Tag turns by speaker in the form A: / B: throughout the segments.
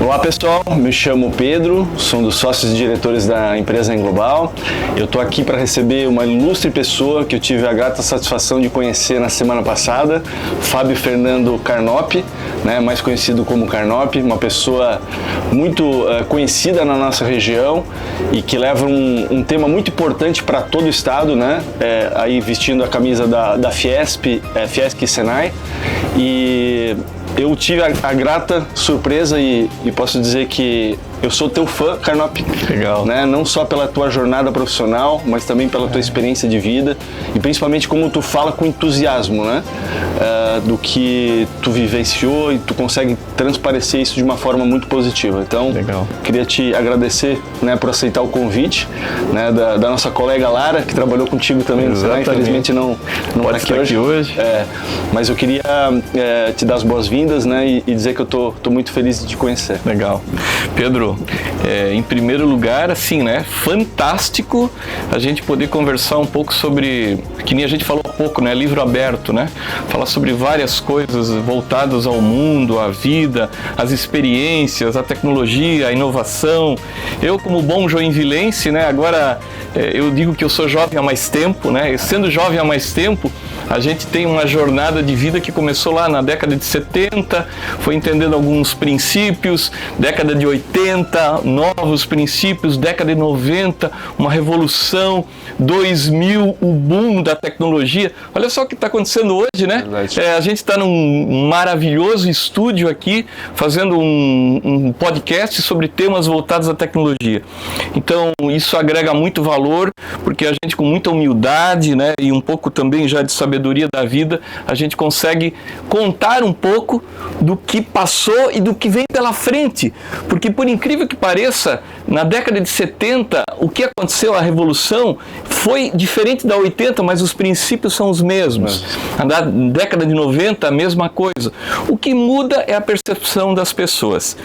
A: Olá pessoal, me chamo Pedro, sou um dos sócios e diretores da empresa Englobal. Eu estou aqui para receber uma ilustre pessoa que eu tive a grata satisfação de conhecer na semana passada, Fábio Fernando Carnop, mais conhecido como Carnop, uma pessoa muito conhecida na nossa região e que leva um tema muito importante para todo o estado, aí vestindo a camisa da Fiesp, Fiesc e Senai. E eu tive a grata surpresa e posso dizer que eu sou teu fã, Carnop.
B: Legal.
A: Não só pela tua jornada profissional, mas também pela tua experiência de vida e principalmente como tu fala com entusiasmo, do que tu vivenciou e tu consegue transparecer isso de uma forma muito positiva. Então,
B: legal.
A: Queria te agradecer, por aceitar o convite, da nossa colega Lara, que trabalhou contigo também no Senai, infelizmente não
B: pode
A: está
B: aqui hoje.
A: Mas eu queria te dar as boas-vindas, e dizer que eu tô muito feliz de te conhecer.
B: Legal. Pedro, em primeiro lugar, assim, fantástico a gente poder conversar um pouco sobre, que nem a gente falou há pouco, livro aberto, falar sobre várias coisas voltadas ao mundo, à vida, às experiências, à tecnologia, à inovação. Eu, como bom joinvilense, agora eu digo que eu sou jovem há mais tempo, e sendo jovem há mais tempo, a gente tem uma jornada de vida que começou lá na década de 70, foi entendendo alguns princípios, década de 80, novos princípios, década de 90, uma revolução, 2000, o boom da tecnologia. Olha só o que está acontecendo hoje, a gente está num maravilhoso estúdio aqui, fazendo um podcast sobre temas voltados à tecnologia. Então, isso agrega muito valor, porque a gente, com muita humildade, e um pouco também já de sabedoria da vida, a gente consegue contar um pouco do que passou e do que vem pela frente. Porque, por incrível que pareça, na década de 70, o que aconteceu, a revolução, foi diferente da 80, mas os princípios são os mesmos. Na década de 90, a mesma coisa. O que muda é a percepção das pessoas.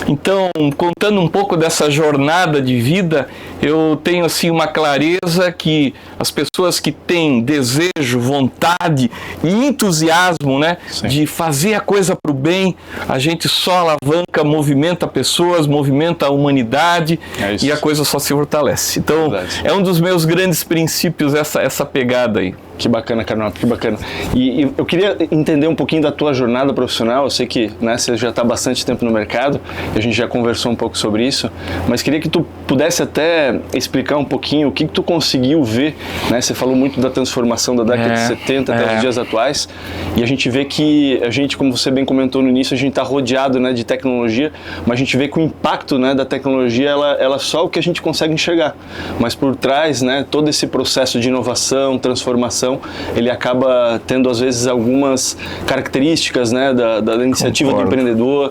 B: Então, contando um pouco dessa jornada de vida, eu tenho assim uma clareza que as pessoas que têm desejo, vontade e entusiasmo, de fazer a coisa para o bem, a gente só alavanca, movimenta pessoas, movimenta a humanidade e a coisa só se fortalece. Então, é um dos meus grandes princípios essa pegada aí.
A: Que bacana, Carnop, que bacana. E eu queria entender um pouquinho da tua jornada profissional. Eu sei que você já está há bastante tempo no mercado, a gente já conversou um pouco sobre isso, mas queria que tu pudesse até explicar um pouquinho o que tu conseguiu ver. Você falou muito da transformação da década de 70 até os dias atuais, e a gente vê que a gente, como você bem comentou no início, a gente está rodeado de tecnologia, mas a gente vê que o impacto da tecnologia, ela só o que a gente consegue enxergar, mas por trás, todo esse processo de inovação, transformação, ele acaba tendo às vezes algumas características da iniciativa do empreendedor.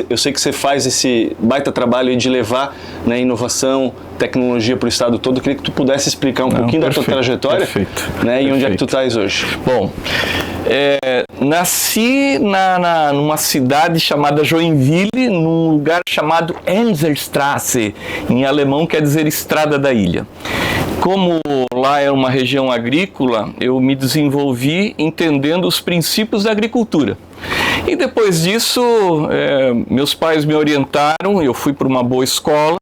A: Eu sei que você faz esse baita trabalho aí de levar inovação, tecnologia para o estado todo. Eu queria que tu pudesse explicar um pouquinho da tua trajetória e onde é que tu estás hoje.
B: Bom, nasci numa cidade chamada Joinville, num lugar chamado Emserstraße, em alemão quer dizer Estrada da Ilha. Como lá é uma região agrícola, eu me desenvolvi entendendo os princípios da agricultura. E depois disso, meus pais me orientaram, eu fui para uma boa escola,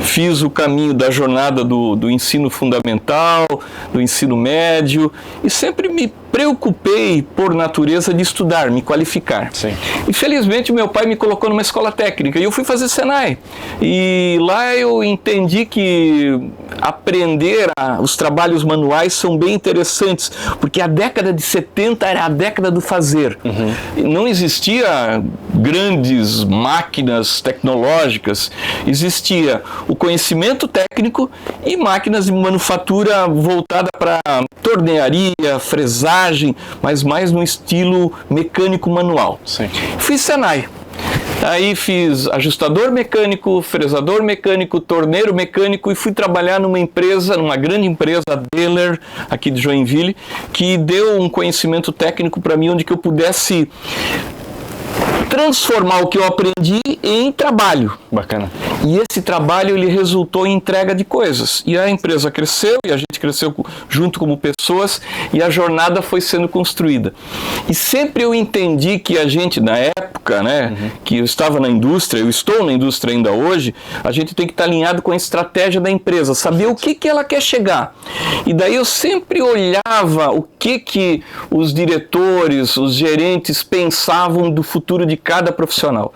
B: fiz o caminho da jornada do ensino fundamental, do ensino médio, e sempre me preocupei, por natureza, de estudar, me qualificar.
A: Sim.
B: E felizmente meu pai me colocou numa escola técnica e eu fui fazer Senai. E lá eu entendi que aprender os trabalhos manuais são bem interessantes, porque a década de 70 era a década do fazer. Não existia grandes máquinas tecnológicas, existia o conhecimento técnico e máquinas de manufatura voltada para tornearia, fresagem, mas mais no estilo mecânico manual.
A: Sim.
B: Fiz Senai. Aí fiz ajustador mecânico, fresador mecânico, torneiro mecânico e fui trabalhar numa empresa, numa grande empresa, a Dehler, aqui de Joinville, que deu um conhecimento técnico para mim, onde que eu pudesse transformar o que eu aprendi em trabalho.
A: Bacana.
B: E esse trabalho ele resultou em entrega de coisas. E a empresa cresceu, e a gente cresceu junto como pessoas, e a jornada foi sendo construída. E sempre eu entendi que a gente, na época, né, que eu estava na indústria, eu estou na indústria ainda hoje, a gente tem que estar alinhado com a estratégia da empresa, saber o que ela quer chegar. E daí eu sempre olhava o que os diretores, os gerentes pensavam do futuro de cada profissional.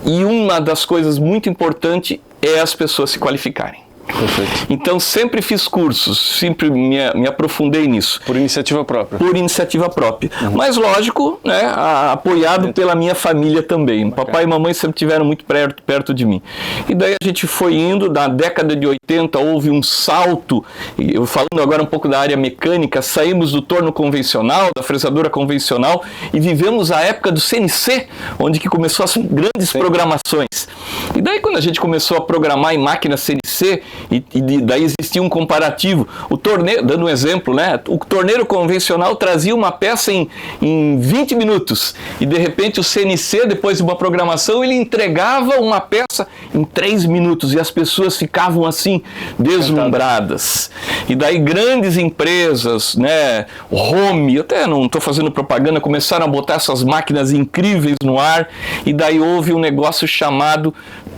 B: E uma das coisas muito importantes é as pessoas se qualificarem.
A: Perfeito.
B: Então sempre fiz cursos, sempre me aprofundei nisso.
A: Por iniciativa própria?
B: Por iniciativa própria. Mas lógico, né, apoiado pela minha família também. Papai e mamãe sempre estiveram muito perto de mim. E daí a gente foi indo, na década de 80 houve um salto, eu falando agora um pouco da área mecânica, saímos do torno convencional, da fresadora convencional, e vivemos a época do CNC, onde que começou as grandes programações. E daí quando a gente começou a programar em máquina CNC, e daí existia um comparativo. O torneiro, dando um exemplo, né? O torneiro convencional trazia uma peça em 20 minutos e de repente o CNC, depois de uma programação, ele entregava uma peça em 3 minutos e as pessoas ficavam assim deslumbradas. E daí grandes empresas, né? Home, eu até não estou fazendo propaganda, começaram a botar essas máquinas incríveis no ar e daí houve um negócio chamado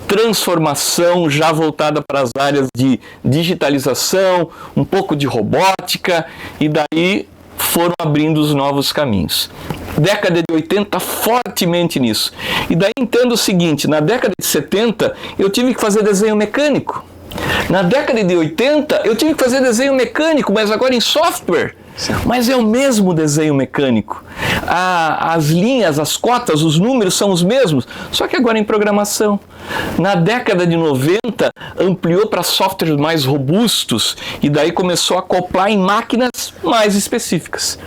B: transformação já voltada para as áreas de digitalização, um pouco de robótica, e daí foram abrindo os novos caminhos. Década de 80, fortemente nisso. E daí entendo o seguinte, na década de 70 eu tive que fazer desenho mecânico. Na década de 80 eu tive que fazer desenho mecânico, mas agora em software. Mas é o mesmo desenho mecânico. As linhas, as cotas, os números são os mesmos, só que agora em programação. Na década de 90, ampliou para softwares mais robustos e daí começou a acoplar em máquinas mais específicas.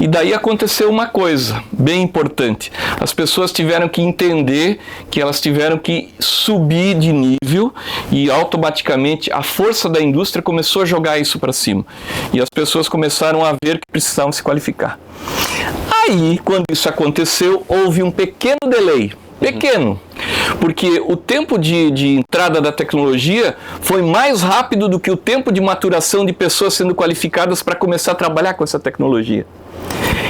B: E daí aconteceu uma coisa bem importante. As pessoas tiveram que entender que elas tiveram que subir de nível e automaticamente a força da indústria começou a jogar isso para cima. E as pessoas começaram a ver que precisavam se qualificar. Aí, quando isso aconteceu, houve um pequeno delay. Pequeno, porque o tempo de entrada da tecnologia foi mais rápido do que o tempo de maturação de pessoas sendo qualificadas para começar a trabalhar com essa tecnologia.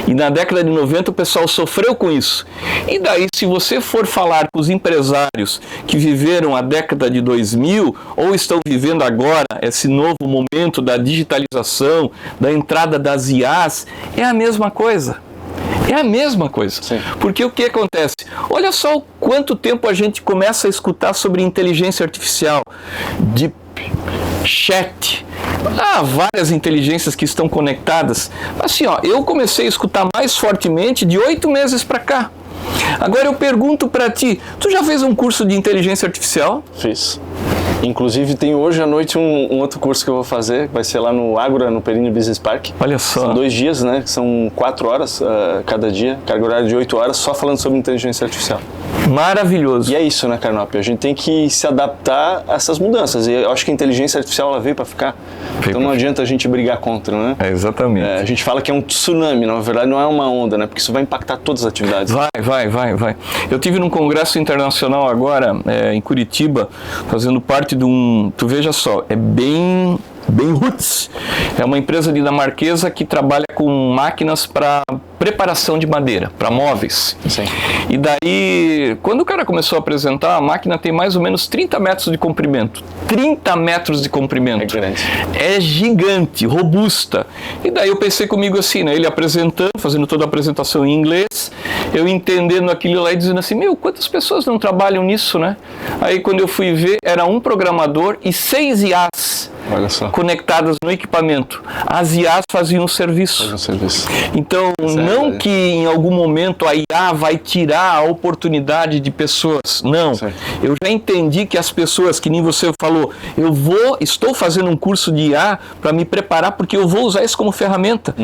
B: E na década de 90 o pessoal sofreu com isso. E daí, se você for falar com os empresários que viveram a década de 2000 ou estão vivendo agora esse novo momento da digitalização, da entrada das IAs, é a mesma coisa. É a mesma coisa. Sim. Porque o que acontece? Olha só o quanto tempo a gente começa a escutar sobre inteligência artificial, deep, chat. Há várias inteligências que estão conectadas. Assim, ó, eu comecei a escutar mais fortemente de 8 meses para cá. Agora eu pergunto para ti, tu já fez um curso de inteligência artificial?
A: Fiz. Inclusive tem hoje à noite um outro curso que eu vou fazer, vai ser lá no Ágora, no Perini Business Park.
B: Olha só.
A: São 2 dias, né? São 4 horas cada dia, carga horária de 8 horas, só falando sobre inteligência artificial.
B: Maravilhoso.
A: E é isso, né, Carnop? A gente tem que se adaptar a essas mudanças. E eu acho que a inteligência artificial ela veio para ficar. Então não adianta a gente brigar contra, né?
B: É, exatamente.
A: A gente fala que é um tsunami, na verdade não é uma onda, né? Porque isso vai impactar todas as atividades.
B: Vai. Eu tive num congresso internacional agora, em Curitiba, fazendo parte de um... Tu veja só, é bem roots. É uma empresa dinamarquesa que trabalha com máquinas para preparação de madeira, para móveis.
A: Sim.
B: E daí, quando o cara começou a apresentar, a máquina tem mais ou menos 30 metros de comprimento. 30 metros de comprimento.
A: É grande.
B: É gigante, robusta. E daí eu pensei comigo assim, né? Ele apresentando, fazendo toda a apresentação em inglês, eu entendendo aquilo lá e dizendo assim, quantas pessoas não trabalham nisso, né? Aí quando eu fui ver, era um programador e 6 IAs.
A: Olha só.
B: Conectadas no equipamento. As IAs faziam o serviço. Então, não que em algum momento a IA vai tirar a oportunidade de pessoas. Não. Sim. Eu já entendi que as pessoas, que nem você falou, estou fazendo um curso de IA para me preparar, porque eu vou usar isso como ferramenta.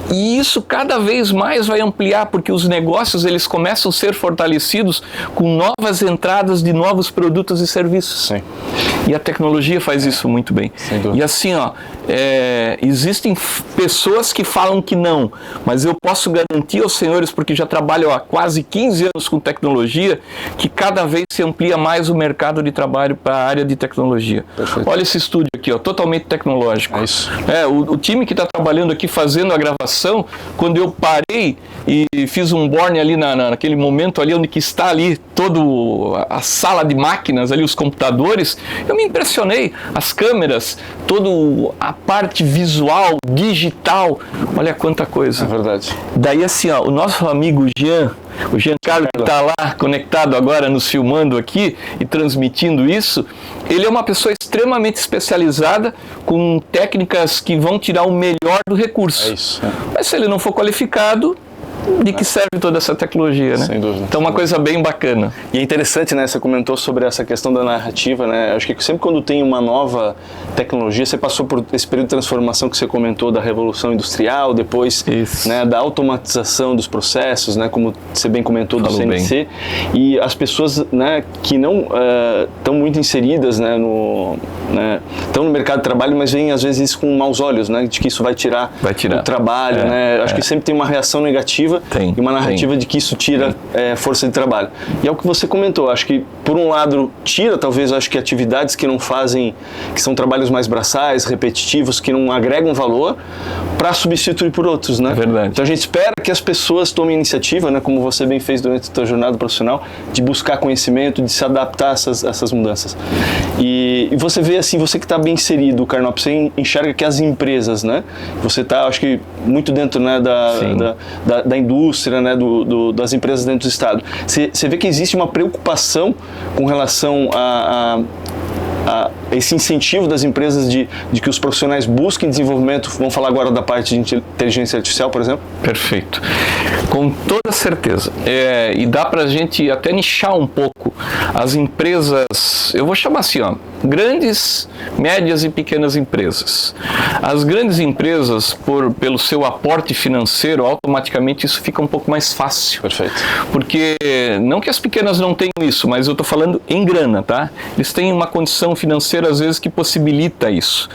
B: E isso cada vez mais vai ampliar, porque os negócios eles começam a ser fortalecidos com novas entradas de novos produtos e serviços.
A: Sim.
B: E a tecnologia faz isso muito bem.
A: Sem dúvida.
B: E assim, ó, existem pessoas que falam que não, mas eu posso garantir aos senhores, porque já trabalho há quase 15 anos com tecnologia, que cada vez se amplia mais o mercado de trabalho para a área de tecnologia.
A: Perfeito.
B: Olha esse estúdio aqui, ó, totalmente tecnológico.
A: É isso.
B: O time que está trabalhando aqui fazendo a gravação, quando eu parei e fiz um borne ali naquele momento ali onde que está ali toda a sala de máquinas ali, os computadores, eu me impressionei. As câmeras, toda a parte visual, digital, olha quanta coisa.
A: É verdade.
B: Daí assim, ó, o nosso amigo o Giancarlo que está lá conectado agora, nos filmando aqui e transmitindo isso, ele é uma pessoa extremamente especializada com técnicas que vão tirar o melhor do recurso.
A: É isso.
B: Mas se ele não for qualificado, de que serve toda essa tecnologia, né?
A: Sem dúvida.
B: Então, uma coisa bem bacana.
A: E é interessante, né? Você comentou sobre essa questão da narrativa, né? Acho que sempre quando tem uma nova tecnologia, você passou por esse período de transformação que você comentou da Revolução Industrial, depois, né, da automatização dos processos, né? Como você bem comentou do CNC. E as pessoas, né, que não estão muito inseridas, né, estão no mercado de trabalho, mas veem às vezes isso com maus olhos, né? De que isso vai tirar o trabalho, né? Acho que sempre tem uma reação negativa e uma narrativa de que isso tira força de trabalho. E é o que você comentou, acho que por um lado tira talvez, acho que atividades que não fazem, que são trabalhos mais braçais, repetitivos, que não agregam valor, para substituir por outros, né?
B: É verdade.
A: Então a gente espera que as pessoas tomem iniciativa, né, como você bem fez durante a sua jornada profissional, de buscar conhecimento, de se adaptar a essas mudanças. E você vê assim, você que está bem inserido, Carnop, você enxerga que as empresas, né, você está, acho que muito dentro, né, da indústria, né, das empresas dentro do Estado. Você vê que existe uma preocupação com relação a esse incentivo das empresas de que os profissionais busquem desenvolvimento. Vamos falar agora da parte de inteligência artificial, por exemplo?
B: Perfeito. Com toda certeza. E dá para a gente até nichar um pouco as empresas, eu vou chamar assim, ó, grandes, médias e pequenas empresas. As grandes empresas, pelo seu aporte financeiro, automaticamente isso fica um pouco mais fácil.
A: Perfeito.
B: Porque, não que as pequenas não tenham isso, mas eu estou falando em grana, tá? Eles têm uma condição financeira, às vezes, que possibilita isso.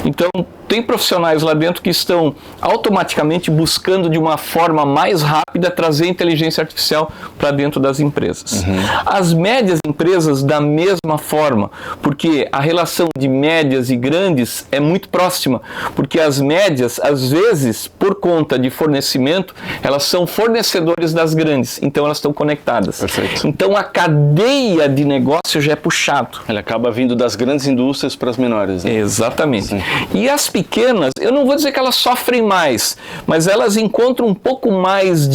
B: Então, tem profissionais lá dentro que estão automaticamente buscando de uma forma mais rápida trazer inteligência artificial para dentro das empresas. As médias empresas da mesma forma, porque a relação de médias e grandes é muito próxima, porque as médias, às vezes, por conta de fornecimento, elas são fornecedores das grandes, então elas estão conectadas.
A: Perfeito.
B: Então a cadeia de negócio já é puxado.
A: Ele acaba vindo das grandes indústrias para as menores, né?
B: Exatamente.
A: Sim.
B: E as pequenas, eu não vou dizer que elas sofrem mais, mas elas encontram um pouco mais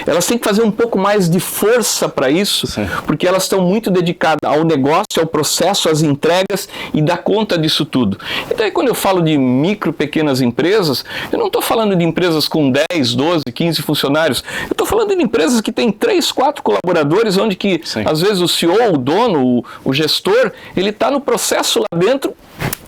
B: elas têm que fazer um pouco mais de força para isso,
A: Sim.
B: porque elas estão muito dedicadas ao negócio, ao processo, às entregas e dar conta disso tudo. E daí quando eu falo de micro, pequenas empresas, eu não estou falando de empresas com 10, 12, 15 funcionários, eu estou falando de empresas que têm 3, 4 colaboradores, onde que
A: Sim.
B: às vezes o CEO, o dono, o gestor, ele está no processo lá dentro,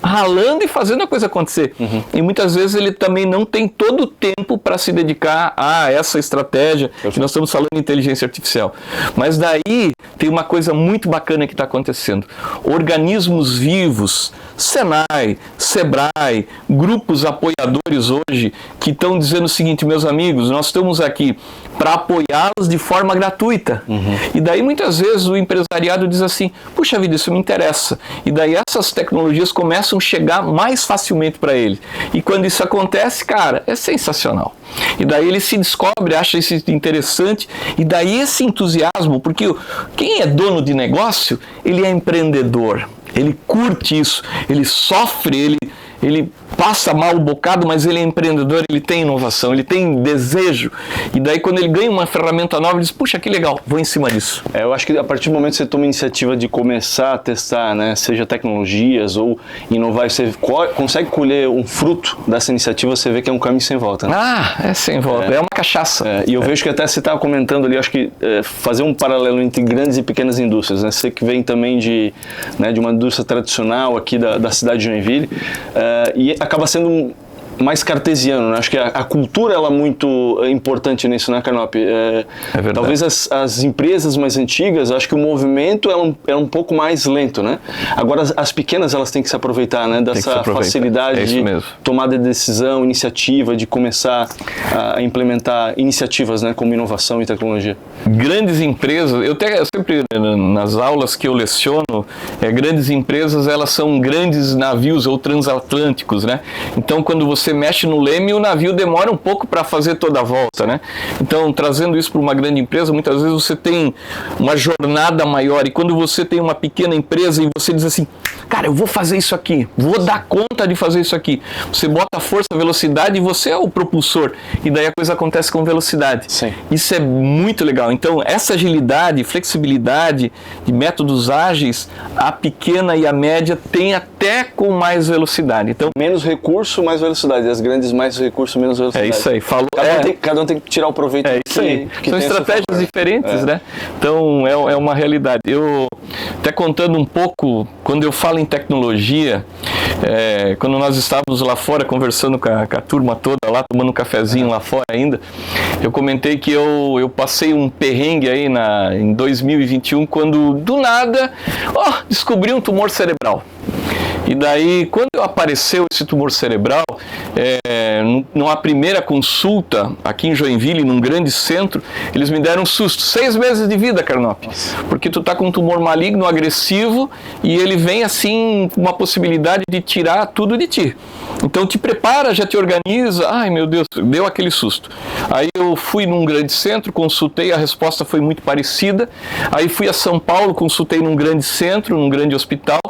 B: ralando e fazendo a coisa acontecer. E muitas vezes ele também não tem todo o tempo para se dedicar a essa estratégia que nós estamos falando de inteligência artificial. Mas daí tem uma coisa muito bacana que está acontecendo. Organismos vivos, Senai, Sebrae, grupos apoiadores hoje que estão dizendo o seguinte: meus amigos, nós estamos aqui para apoiá-los de forma gratuita. E daí muitas vezes o empresariado diz assim: puxa vida, isso me interessa. E daí essas tecnologias começam a chegar mais facilmente para ele. E quando isso acontece, cara, é sensacional. E daí ele se descobre, acha isso interessante, e daí esse entusiasmo, porque quem é dono de negócio, ele é empreendedor, ele curte isso, ele sofre, ele passa mal um bocado, mas ele é empreendedor, ele tem inovação, ele tem desejo. E daí quando ele ganha uma ferramenta nova, ele diz: puxa, que legal, vou em cima disso.
A: Eu acho que a partir do momento que você toma a iniciativa de começar a testar, né, seja tecnologias ou inovar, você consegue colher um fruto dessa iniciativa, você vê que é um caminho sem volta, né?
B: É sem volta, é uma cachaça.
A: E eu vejo que até você estava comentando ali, acho que fazer um paralelo entre grandes e pequenas indústrias, né? Você que vem também de uma indústria tradicional aqui da cidade de Joinville, e acaba sendo mais cartesiano, né? Acho que a cultura ela é muito importante nisso, né, Carnop?
B: É verdade.
A: Talvez as empresas mais antigas, acho que o movimento é um pouco mais lento, né? Agora as pequenas elas têm que se aproveitar, né, dessa facilidade de tomada de decisão, iniciativa, de começar a implementar iniciativas, né, como inovação e tecnologia.
B: Grandes empresas, eu sempre nas aulas que eu leciono, grandes empresas elas são grandes navios ou transatlânticos, né? Então quando você mexe no leme, o navio demora um pouco para fazer toda a volta, né? Então, trazendo isso para uma grande empresa, muitas vezes você tem uma jornada maior, e quando você tem uma pequena empresa e você diz assim, cara, eu vou fazer isso aqui, vou dar conta de fazer isso aqui, você bota força, velocidade e você é o propulsor, e daí a coisa acontece com velocidade.
A: Sim.
B: Isso é muito legal. Então, essa agilidade, flexibilidade de métodos ágeis, a pequena e a média tem até com mais velocidade. Então,
A: menos recurso, mais velocidade. As grandes, mais recurso, menos velocidade.
B: É isso aí.
A: Cada um tem que tirar o proveito.
B: É isso aí. São estratégias diferentes, né? Então, é uma realidade. Eu, até contando um pouco, quando eu falo em tecnologia, quando nós estávamos lá fora conversando com a turma toda lá, tomando um cafezinho lá fora ainda, eu comentei que eu passei um perrengue aí em 2021, quando do nada, descobri um tumor cerebral. E daí, quando apareceu esse tumor cerebral, numa primeira consulta aqui em Joinville, num grande centro, eles me deram um susto. 6 meses de vida, Carnop. Porque tu tá com um tumor maligno, agressivo, e ele vem assim, com uma possibilidade de tirar tudo de ti. Então te prepara, já te organiza. Ai meu Deus, deu aquele susto. Aí eu fui num grande centro, consultei, a resposta foi muito parecida. Aí fui a São Paulo, consultei num grande centro, num grande hospital,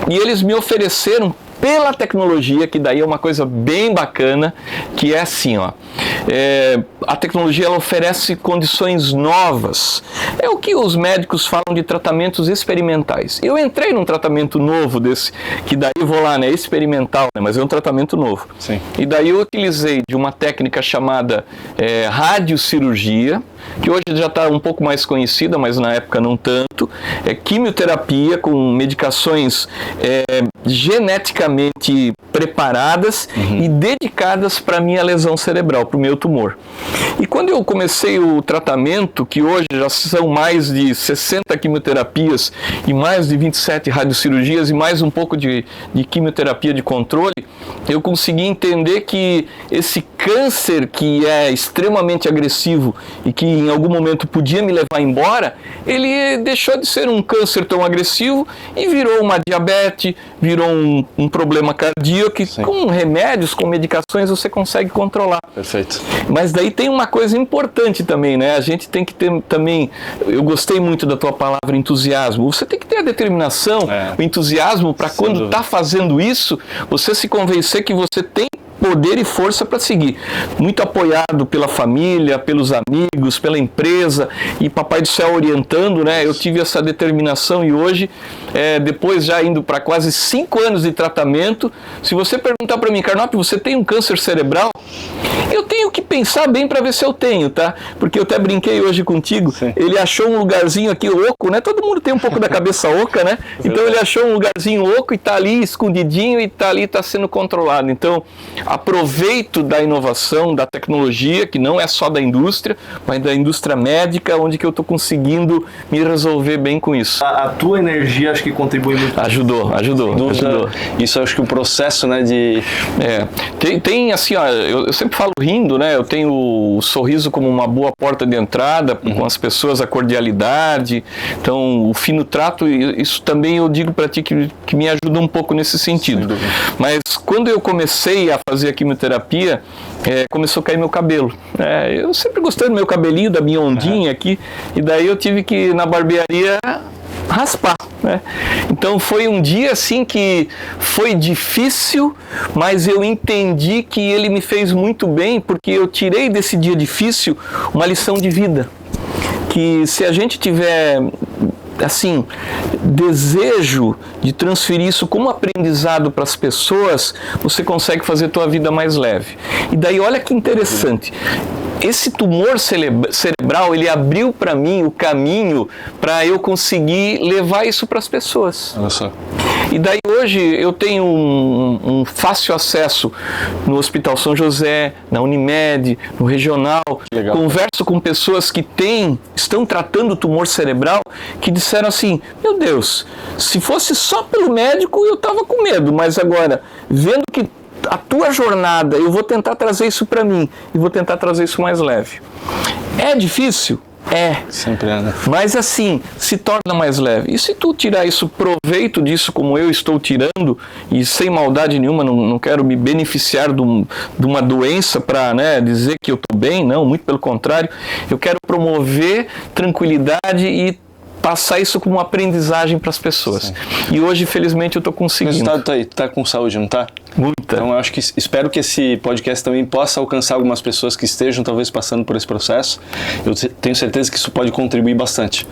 B: e eles me ofereceram pela tecnologia, que daí é uma coisa bem bacana, que é assim, a tecnologia ela oferece condições novas. É o que os médicos falam de tratamentos experimentais. Eu entrei num tratamento novo desse, que daí eu vou lá, né, experimental, né, mas é um tratamento novo.
A: Sim.
B: E daí eu utilizei de uma técnica chamada radiocirurgia, que hoje já está um pouco mais conhecida, mas na época não tanto. Quimioterapia com medicações geneticamente preparadas e dedicadas para a minha lesão cerebral, para o meu tumor. E quando eu comecei o tratamento, que hoje já são mais de 60 quimioterapias e mais de 27 radiocirurgias e mais um pouco de quimioterapia de controle, eu consegui entender que esse câncer que é extremamente agressivo e que em algum momento podia me levar embora, ele deixou de ser um câncer tão agressivo e virou uma diabetes, virou um problema cardíaco que com remédios, com medicações você consegue controlar.
A: Perfeito.
B: Mas daí tem uma coisa importante também, né? A gente tem que ter também, eu gostei muito da tua palavra entusiasmo, você tem que ter a determinação, o entusiasmo para quando está fazendo isso, você se convencer que você tem poder e força para seguir. Muito apoiado pela família, pelos amigos, pela empresa e Papai do Céu orientando, né? Eu tive essa determinação e hoje, depois já indo para quase 5 anos de tratamento, se você perguntar para mim, Carnop, você tem um câncer cerebral? Eu tenho que pensar bem para ver se eu tenho, tá? Porque eu até brinquei hoje contigo, ele achou um lugarzinho aqui oco, né? Todo mundo tem um pouco da cabeça oca, né? Então ele achou um lugarzinho oco e tá ali escondidinho e tá ali, tá sendo controlado. Então, aproveito da inovação, da tecnologia, que não é só da indústria, mas da indústria médica, onde que eu tô conseguindo me resolver bem com isso.
A: A tua energia acho que contribui muito.
B: Ajudou.
A: Isso acho que o processo, né, de...
B: Tem assim, ó, eu sempre falo rindo, né? Eu tenho o sorriso como uma boa porta de entrada, com as pessoas, a cordialidade, então o fino trato, isso também eu digo para ti que me ajuda um pouco nesse sentido. Mas quando eu comecei a fazer a quimioterapia, começou a cair meu cabelo. Eu sempre gostei do meu cabelinho, da minha ondinha aqui, e daí eu tive que ir na barbearia raspar, né? Então foi um dia assim que foi difícil, mas eu entendi que ele me fez muito bem, porque eu tirei desse dia difícil uma lição de vida, que se a gente tiver assim, desejo de transferir isso como aprendizado para as pessoas, você consegue fazer a tua vida mais leve. E daí olha que interessante, esse tumor cerebral, ele abriu para mim o caminho para eu conseguir levar isso para as pessoas.
A: Olha só.
B: E daí hoje eu tenho um fácil acesso no Hospital São José, na Unimed, no Regional.
A: Legal.
B: Converso com pessoas que estão tratando tumor cerebral, que disseram assim, meu Deus, se fosse só pelo médico eu estava com medo, mas agora, vendo que a tua jornada, eu vou tentar trazer isso para mim, e vou tentar trazer isso mais leve. É difícil? É.
A: Sempre é, né?
B: Mas assim, se torna mais leve. E se tu tirar isso, proveito disso como eu estou tirando, e sem maldade nenhuma, não quero me beneficiar de uma doença para, né, dizer que eu estou bem, não, muito pelo contrário, eu quero promover tranquilidade e passar isso como uma aprendizagem para as pessoas. Sim. E hoje, felizmente, eu estou conseguindo. O
A: resultado tá aí, tu tá com saúde, não tá?
B: Muita.
A: Então eu acho que espero que esse podcast também possa alcançar algumas pessoas que estejam talvez passando por esse processo. Eu tenho certeza que isso pode contribuir bastante.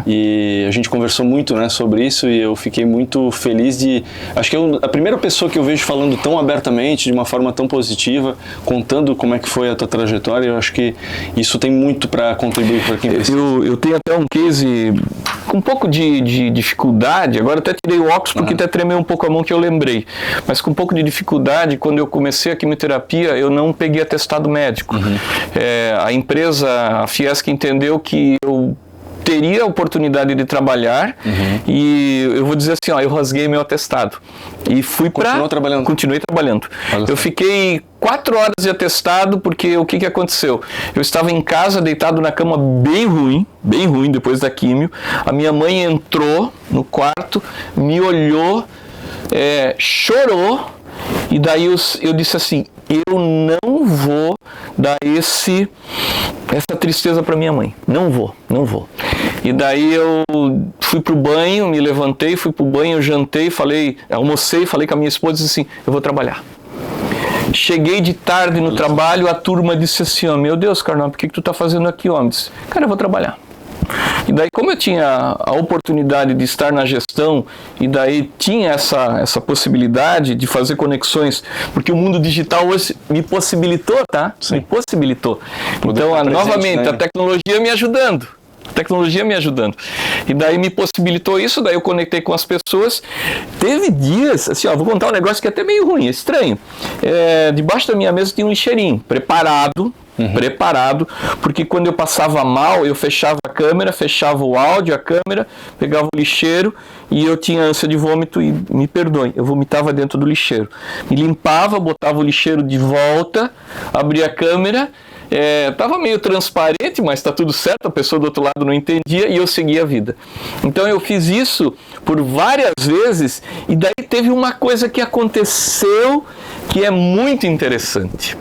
A: E a gente conversou muito, né, sobre isso, e eu fiquei muito feliz de... Acho que a primeira pessoa que eu vejo falando tão abertamente, de uma forma tão positiva, contando como é que foi a tua trajetória. Eu acho que isso tem muito para contribuir para quem precisa.
B: Eu tenho até um case com um pouco de dificuldade. Agora até tirei o óculos porque até tremeu um pouco a mão, que eu lembrei. Mas com um pouco de dificuldade, quando eu comecei a quimioterapia, eu não peguei atestado médico. A empresa, a Fiesc, entendeu que eu teria a oportunidade de trabalhar, e eu vou dizer assim, ó, eu rasguei meu atestado e fui para... Continuei trabalhando. Eu fiquei 4 horas de atestado, porque o que aconteceu? Eu estava em casa, deitado na cama, bem ruim depois da quimio. A minha mãe entrou no quarto, me olhou, chorou, e daí eu disse assim, eu não vou dar essa tristeza para minha mãe, não vou. E daí eu fui pro banho, me levantei, fui pro banho, jantei, almocei, falei com a minha esposa, disse assim, eu vou trabalhar. Cheguei de tarde no trabalho, a turma disse assim, ó, meu Deus, Carnal, por que tu tá fazendo aqui, homem? Disse, cara, eu vou trabalhar. E daí, como eu tinha a oportunidade de estar na gestão, e daí tinha essa possibilidade de fazer conexões, porque o mundo digital hoje me possibilitou, tá? Sim. Me possibilitou. Então, novamente, né? A tecnologia me ajudando. E daí me possibilitou isso, daí eu conectei com as pessoas. Teve dias, assim, ó, vou contar um negócio que é até meio ruim, é estranho. Debaixo da minha mesa tinha um lixeirinho preparado, porque quando eu passava mal, eu fechava a câmera, fechava o áudio, a câmera, pegava o lixeiro, e eu tinha ânsia de vômito, e me perdoem, eu vomitava dentro do lixeiro. Me limpava, botava o lixeiro de volta, abria a câmera, estava meio transparente, mas está tudo certo, a pessoa do outro lado não entendia, e eu seguia a vida. Então eu fiz isso por várias vezes, e daí teve uma coisa que aconteceu que é muito interessante.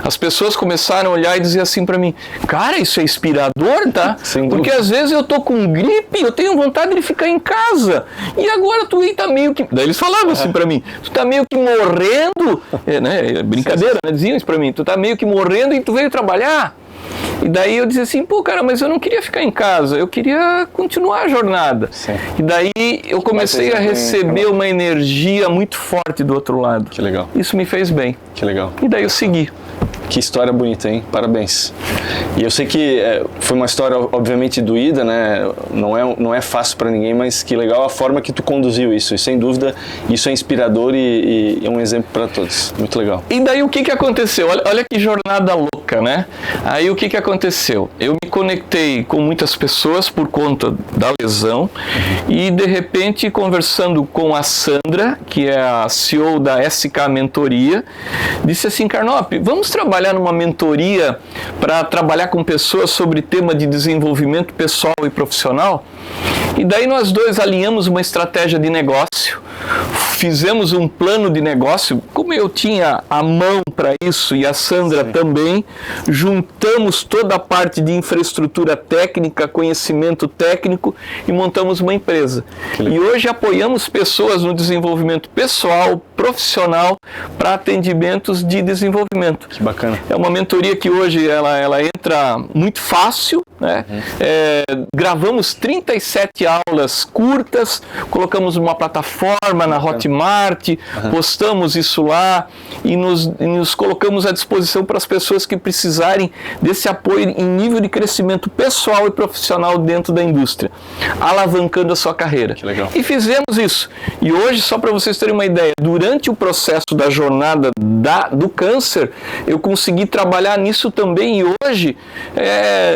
B: As pessoas começaram a olhar e dizer assim para mim, cara, isso é inspirador, tá? Porque às vezes eu tô com gripe, eu tenho vontade de ficar em casa, e agora tu aí tá meio que... Daí eles falavam assim para mim, tu tá meio que morrendo, brincadeira, né? Diziam isso para mim, tu tá meio que morrendo e tu veio trabalhar. E daí eu dizia assim, pô, cara, mas eu não queria ficar em casa, eu queria continuar a jornada. Sim. E daí eu comecei a receber uma energia muito forte do outro lado.
A: Que legal.
B: Isso me fez bem.
A: Que legal.
B: E daí eu segui.
A: Que história bonita, hein? Parabéns. E eu sei que foi uma história, obviamente, doída, né? Não é fácil para ninguém, mas que legal a forma que tu conduziu isso. E sem dúvida, isso é inspirador e é um exemplo para todos. Muito legal.
B: E daí o que aconteceu? Olha que jornada louca, né? Aí o que aconteceu? Eu me conectei com muitas pessoas por conta da lesão, e de repente, conversando com a Sandra, que é a CEO da SK Mentoria, disse assim, Carnop, vamos trabalhar numa mentoria para trabalhar com pessoas sobre tema de desenvolvimento pessoal e profissional? E daí nós dois alinhamos uma estratégia de negócio, fizemos um plano de negócio, como eu tinha a mão para isso e a Sandra também, juntamos toda a parte de infraestrutura técnica, conhecimento técnico, e montamos uma empresa. E hoje apoiamos pessoas no desenvolvimento pessoal, profissional, para atendimentos de desenvolvimento.
A: Que bacana.
B: É uma mentoria que hoje ela entra muito fácil, né? Gravamos 37 aulas curtas, colocamos uma plataforma na Hotmart, Hotmart, postamos isso lá e nos colocamos à disposição para as pessoas que precisarem desse apoio em nível de crescimento pessoal e profissional dentro da indústria, alavancando a sua carreira.
A: Que legal.
B: E fizemos isso. E hoje, só para vocês terem uma ideia, durante o processo da jornada do câncer, eu consegui trabalhar nisso também. E hoje,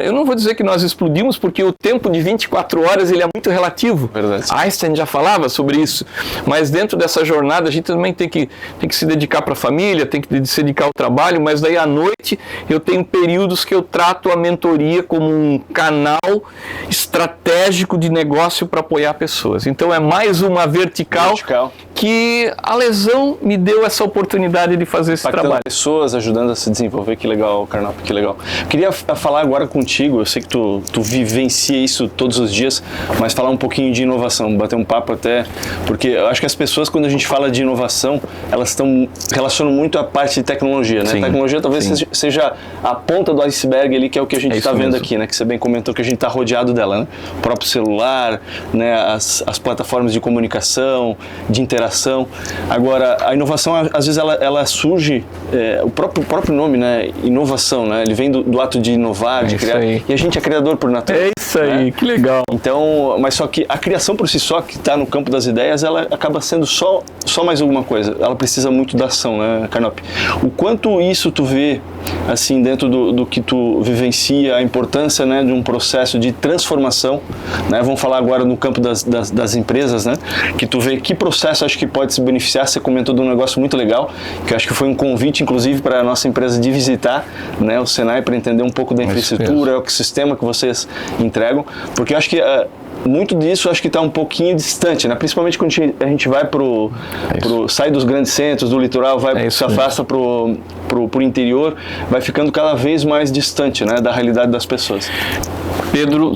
B: eu não vou dizer que nós explodimos, porque o tempo de 24 horas ele é muito relativo.
A: Verdade.
B: Einstein já falava sobre isso. Mas dentro dessa jornada, a gente também tem que se dedicar para a família, tem que se dedicar ao trabalho, mas daí à noite eu tenho períodos que eu trato a mentoria como um canal estratégico de negócio para apoiar pessoas. Então é mais uma vertical que a lesão me deu essa oportunidade de fazer esse trabalho.
A: Pessoas, ajudando a se desenvolver, que legal, Carnap, que legal. Queria falar agora contigo, eu sei que tu vivencia isso todos os dias, mas falar um pouquinho de inovação, bater um papo até, porque eu acho que as pessoas, quando a gente fala de inovação, elas relacionam muito a parte de tecnologia, né?
B: Sim,
A: tecnologia talvez seja a ponta do iceberg ali, que é o que a gente está vendo
B: mesmo
A: aqui, né? Que você bem comentou que a gente está rodeado dela, né? O próprio celular, né? As plataformas de comunicação, de interação. Agora, a inovação, às vezes, ela surge, o próprio nome, né? Inovação, né? Ele vem do ato de inovar, de criar.
B: Aí.
A: E a gente é criador por natureza.
B: É isso aí, né? Que legal.
A: Então, mas só que a criação por si só, que está no campo das ideias, ela acaba sendo só mais alguma coisa. Ela precisa muito da ação, né, Carnap? O quanto isso tu vê, assim, dentro do que tu vivencia, a importância, né, de um processo de transformação, né? Vamos falar agora no campo das empresas, né? Que tu vê que processo acho que pode se beneficiar. Você comentou de um negócio muito legal, que eu acho que foi um convite, inclusive, para a nossa empresa de visitar, né, o Senai, para entender um pouco da infraestrutura, o ecossistema que vocês entregam, porque eu acho que muito disso acho que está um pouquinho distante, né? Principalmente quando a gente vai sai dos grandes centros, do litoral, se afasta pro interior, vai ficando cada vez mais distante, né, da realidade das pessoas.
B: Pedro,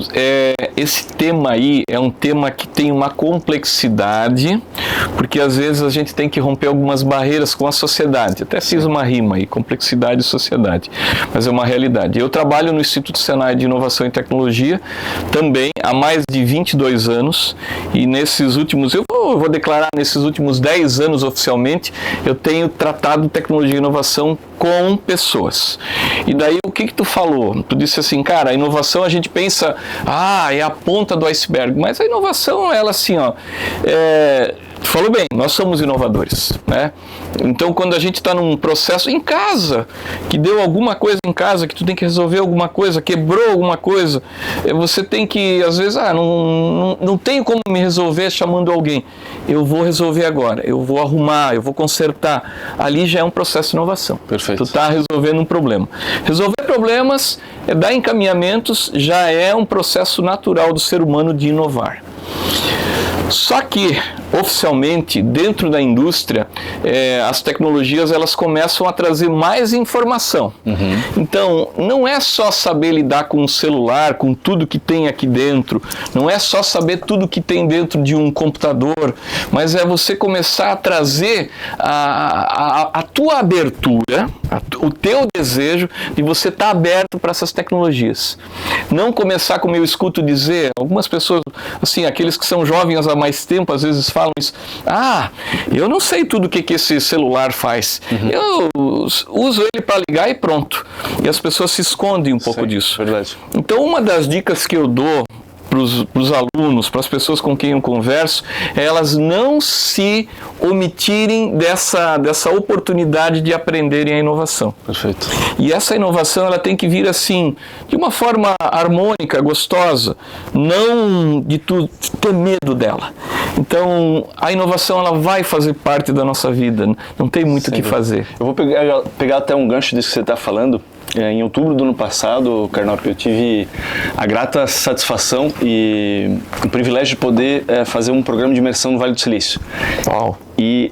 B: esse tema aí é um tema que tem uma complexidade, porque às vezes a gente tem que romper algumas barreiras com a sociedade. Até fiz uma rima aí, complexidade e sociedade, mas é uma realidade. Eu trabalho no Instituto Senai de Inovação e Tecnologia também há mais de 22 anos, e nesses últimos, eu vou declarar, nesses últimos 10 anos oficialmente, eu tenho tratado tecnologia e inovação com pessoas. E daí o que tu falou? Tu disse assim, cara, a inovação a gente pensa, é a ponta do iceberg, mas a inovação, ela assim, tu falou bem, nós somos inovadores, né? Então, quando a gente está num processo em casa, que deu alguma coisa em casa, que tu tem que resolver alguma coisa, quebrou alguma coisa, você tem que, às vezes, não tenho como me resolver chamando alguém. Eu vou resolver agora, eu vou arrumar, eu vou consertar. Ali já é um processo de inovação.
A: Perfeito.
B: Tu está resolvendo um problema. Resolver problemas, dar encaminhamentos, já é um processo natural do ser humano de inovar. Só que, oficialmente, dentro da indústria, as tecnologias elas começam a trazer mais informação. Então, não é só saber lidar com um celular, com tudo que tem aqui dentro, não é só saber tudo que tem dentro de um computador, mas é você começar a trazer a tua abertura, o teu desejo de você estar aberto para essas tecnologias. Não começar, como eu escuto dizer, algumas pessoas, assim, aqueles que são jovens há mais tempo, às vezes falam isso, eu não sei tudo o que esse celular faz, eu uso ele para ligar e pronto. E as pessoas se escondem um pouco disso.
A: Verdade.
B: Então, uma das dicas que eu dou para os alunos, para as pessoas com quem eu converso, é elas não se omitirem dessa oportunidade de aprenderem a inovação.
A: Perfeito.
B: E essa inovação ela tem que vir assim, de uma forma harmônica, gostosa, não de tu ter medo dela. Então, a inovação ela vai fazer parte da nossa vida, não tem muito o que fazer.
A: Eu vou pegar até um gancho disso que você está falando. Em outubro do ano passado, Carnap, eu tive a grata satisfação e o privilégio de poder fazer um programa de imersão no Vale do Silício.
B: Uau!
A: E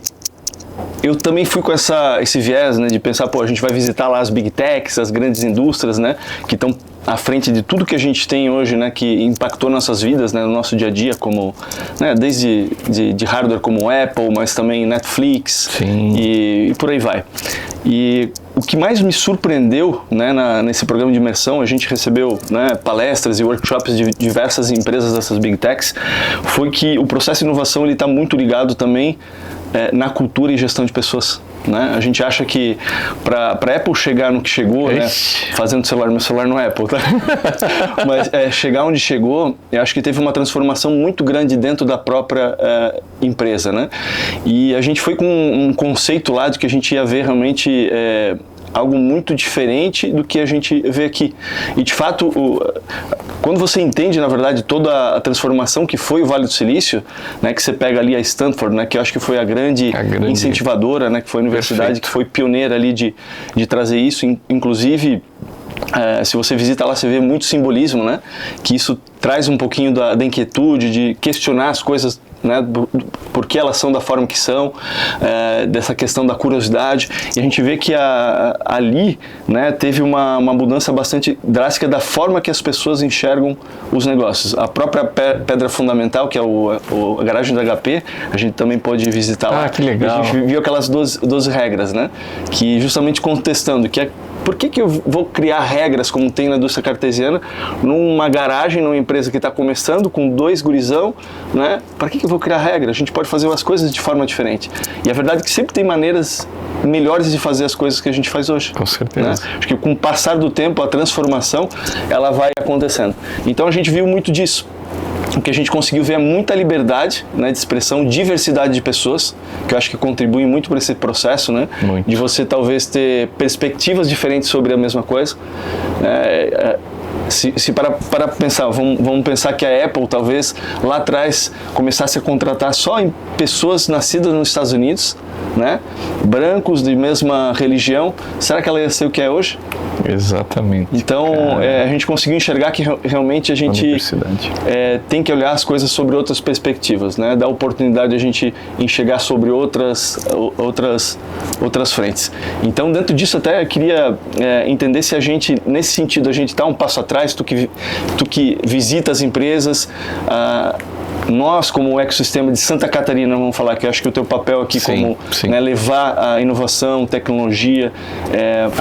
A: eu também fui com esse viés, né, de pensar, a gente vai visitar lá as Big Techs, as grandes indústrias, né, que estão à frente de tudo que a gente tem hoje, né, que impactou nossas vidas, né, no nosso dia a dia, como, né, desde de hardware como Apple, mas também Netflix.
B: Sim.
A: E por aí vai. E o que mais me surpreendeu, né, nesse programa de imersão, a gente recebeu, né, palestras e workshops de diversas empresas dessas Big Techs, foi que o processo de inovação está muito ligado também na cultura e gestão de pessoas. Né? A gente acha que para a Apple chegar no que chegou, né? Fazendo celular, meu celular não é Apple, tá? Mas chegar onde chegou, eu acho que teve uma transformação muito grande dentro da própria empresa, né? E a gente foi com um conceito lá de que a gente ia ver realmente algo muito diferente do que a gente vê aqui. E de fato, quando você entende, na verdade, toda a transformação que foi o Vale do Silício, né, que você pega ali a Stanford, né, que eu acho que foi a grande incentivadora, né, que foi a universidade Perfeito. Que foi pioneira ali de trazer isso, inclusive. Se você visita lá, você vê muito simbolismo, né? Que isso traz um pouquinho da inquietude de questionar as coisas, né? Por que elas são da forma que são, dessa questão da curiosidade. E a gente vê que ali, né, teve uma mudança bastante drástica da forma que as pessoas enxergam os negócios. A própria pedra fundamental, que é a garagem da HP, a gente também pode visitar lá.
B: Que legal.
A: E a gente viu aquelas 12 regras, né? Que justamente contestando que por que eu vou criar regras como tem na indústria cartesiana numa garagem, numa empresa que está começando com 2 gurizão, né? Para que eu vou criar regra? A gente pode fazer as coisas de forma diferente. E a verdade é que sempre tem maneiras melhores de fazer as coisas que a gente faz hoje.
B: Com certeza.
A: Né? Acho que com o passar do tempo, a transformação, ela vai acontecendo. Então a gente viu muito disso. O que a gente conseguiu ver é muita liberdade, né, de expressão, diversidade de pessoas, que eu acho que contribui muito para esse processo, né, de você talvez ter perspectivas diferentes sobre a mesma coisa. Se para pensar, vamos pensar que a Apple talvez lá atrás começasse a contratar só em pessoas nascidas nos Estados Unidos, né, brancos de mesma religião, será que ela ia ser o que é hoje?
B: Exatamente.
A: Então, a gente conseguiu enxergar que realmente a gente tem que olhar as coisas sobre outras perspectivas, né? Dar oportunidade de a gente enxergar sobre outras frentes. Então, dentro disso, até eu queria entender se a gente, nesse sentido, a gente está um passo atrás, tu que visita as empresas, nós, como o ecossistema de Santa Catarina, vamos falar que eu acho que o teu papel aqui né, levar a inovação, tecnologia,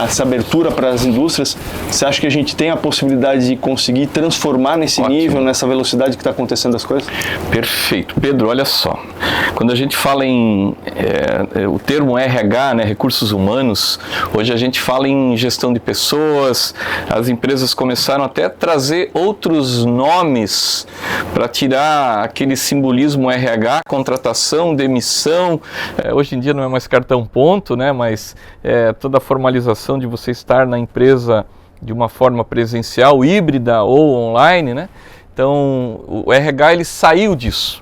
A: essa abertura para as indústrias, você acha que a gente tem a possibilidade de conseguir transformar nesse nível, nessa velocidade que está acontecendo as coisas?
B: Perfeito. Pedro, olha só, quando a gente fala em o termo RH, né, recursos humanos, hoje a gente fala em gestão de pessoas, as empresas começaram até a trazer outros nomes para tirar aquele simbolismo RH, contratação, demissão, hoje em dia não é mais cartão ponto, né, mas toda a formalização de você estar na empresa de uma forma presencial, híbrida ou online, né? Então o RH ele saiu disso,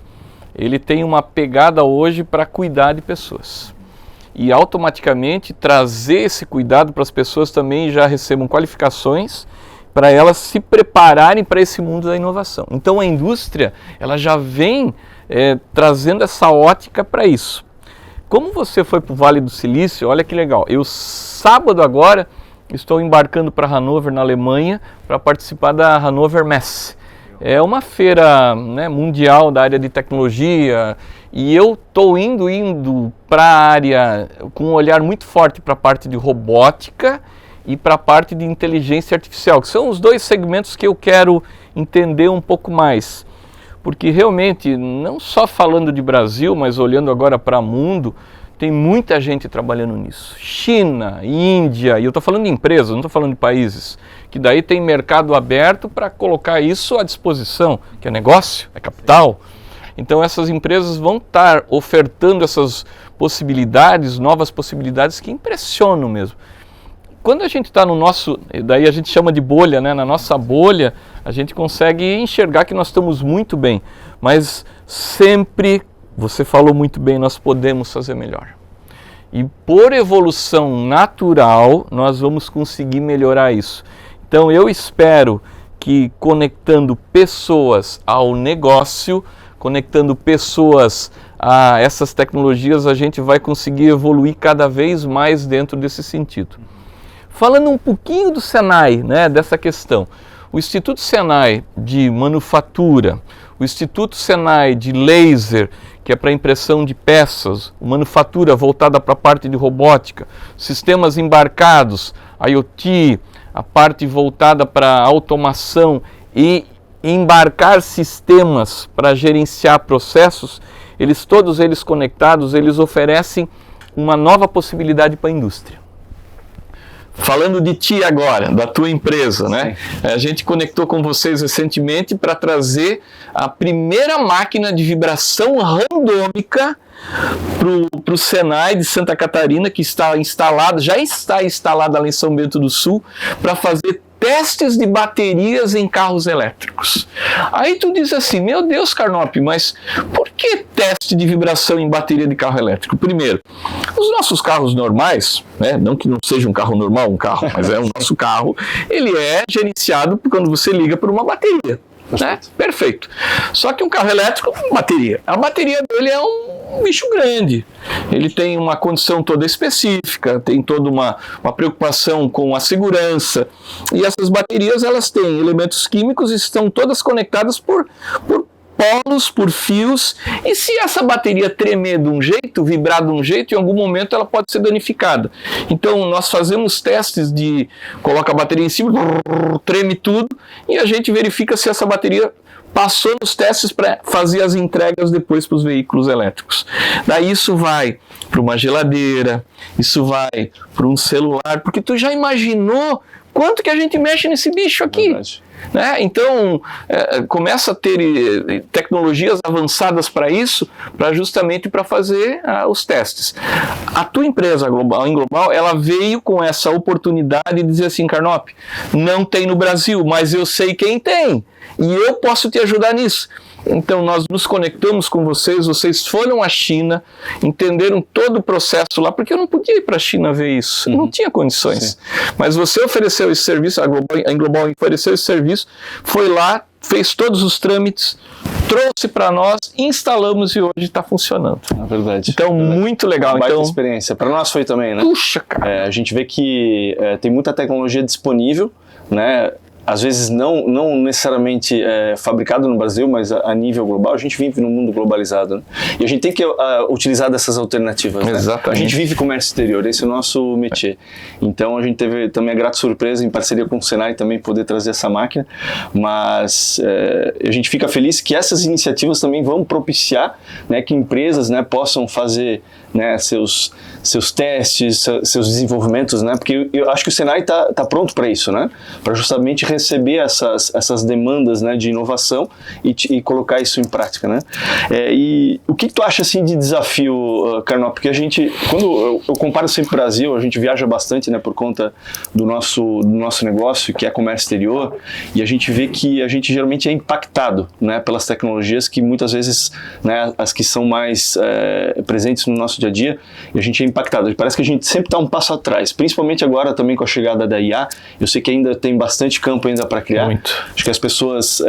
B: ele tem uma pegada hoje para cuidar de pessoas e automaticamente trazer esse cuidado para as pessoas também já recebam qualificações para elas se prepararem para esse mundo da inovação. Então a indústria ela já vem trazendo essa ótica para isso. Como você foi para o Vale do Silício, olha que legal, eu sábado agora estou embarcando para Hannover, na Alemanha, para participar da Hannover Messe. É uma feira, né, mundial da área de tecnologia e eu estou indo para a área com um olhar muito forte para a parte de robótica e para a parte de inteligência artificial, que são os 2 segmentos que eu quero entender um pouco mais. Porque realmente, não só falando de Brasil, mas olhando agora para o mundo, tem muita gente trabalhando nisso. China, Índia, e eu estou falando de empresas, não estou falando de países, que daí tem mercado aberto para colocar isso à disposição, que é negócio, é capital. Então essas empresas vão estar ofertando essas possibilidades, novas possibilidades que impressionam mesmo. Quando a gente está no nosso, daí a gente chama de bolha, né? Na nossa bolha, a gente consegue enxergar que nós estamos muito bem, mas sempre, você falou muito bem, nós podemos fazer melhor. E por evolução natural, nós vamos conseguir melhorar isso. Então eu espero que conectando pessoas ao negócio, conectando pessoas a essas tecnologias, a gente vai conseguir evoluir cada vez mais dentro desse sentido. Falando um pouquinho do Senai, né, dessa questão, o Instituto Senai de Manufatura, o Instituto Senai de Laser, que é para impressão de peças, manufatura voltada para a parte de robótica, sistemas embarcados, IoT, a parte voltada para automação e embarcar sistemas para gerenciar processos, todos eles conectados, eles oferecem uma nova possibilidade para a indústria. Falando de ti agora, da tua empresa, né? A gente conectou com vocês recentemente para trazer a primeira máquina de vibração randômica para o Senai de Santa Catarina, que já está instalada lá em São Bento do Sul, para fazer testes de baterias em carros elétricos. Aí tu diz assim, meu Deus, Carnop, mas por que teste de vibração em bateria de carro elétrico? Primeiro, os nossos carros normais, né, não que não seja um carro normal, mas é o nosso carro, ele é gerenciado quando você liga por uma bateria. Né? Perfeito. Só que um carro elétrico, bateria. A bateria dele é um bicho grande. Ele tem uma condição toda específica, tem toda uma preocupação com a segurança. E essas baterias, elas têm elementos químicos e estão todas conectadas por polos, por fios, e se essa bateria tremer de um jeito, vibrar de um jeito, em algum momento ela pode ser danificada. Então nós fazemos testes de coloca a bateria em cima, treme tudo, e a gente verifica se essa bateria passou nos testes para fazer as entregas depois para os veículos elétricos. Daí isso vai para uma geladeira, isso vai para um celular, porque tu já imaginou quanto que a gente mexe nesse bicho aqui? Verdade. Né? Então, começa a ter tecnologias avançadas para isso, justamente para fazer os testes. A tua empresa Global, em Global, ela veio com essa oportunidade de dizer assim, Carnop, não tem no Brasil, mas eu sei quem tem, e eu posso te ajudar nisso. Então nós nos conectamos com vocês foram à China, entenderam todo o processo lá, porque eu não podia ir para a China ver isso, não tinha condições. Sim. Mas você ofereceu esse serviço, a Global ofereceu esse serviço, foi lá, fez todos os trâmites, trouxe para nós, instalamos e hoje está funcionando.
A: É verdade.
B: Então, muito legal.
A: Uma baita experiência. Para nós foi também, né?
B: Puxa, cara.
A: A gente vê que tem muita tecnologia disponível, né? Às vezes não necessariamente fabricado no Brasil, mas a nível global. A gente vive num mundo globalizado, né? E a gente tem que utilizar dessas alternativas. Né?
B: Exatamente.
A: A gente vive comércio exterior, esse é o nosso métier. Então a gente teve também a grata surpresa, em parceria com o Senai, também poder trazer essa máquina, mas a gente fica feliz que essas iniciativas também vão propiciar, né, que empresas, né, possam fazer, né, seus testes, seus desenvolvimentos, né? Porque eu acho que o Senai tá pronto para isso, né? Para justamente receber essas demandas, né, de inovação e colocar isso em prática, né? E o que tu acha assim de desafio, Carnop? Porque a gente, quando eu comparo sempre o Brasil, a gente viaja bastante, né, por conta do nosso negócio, que é comércio exterior, e a gente vê que a gente geralmente é impactado, né, pelas tecnologias que muitas vezes, né, as que são mais presentes no nosso dia a dia, e a gente é impactado. Parece que a gente sempre está um passo atrás, principalmente agora também com a chegada da IA. Eu sei que ainda tem bastante campo ainda para criar.
B: Muito.
A: Acho que as pessoas,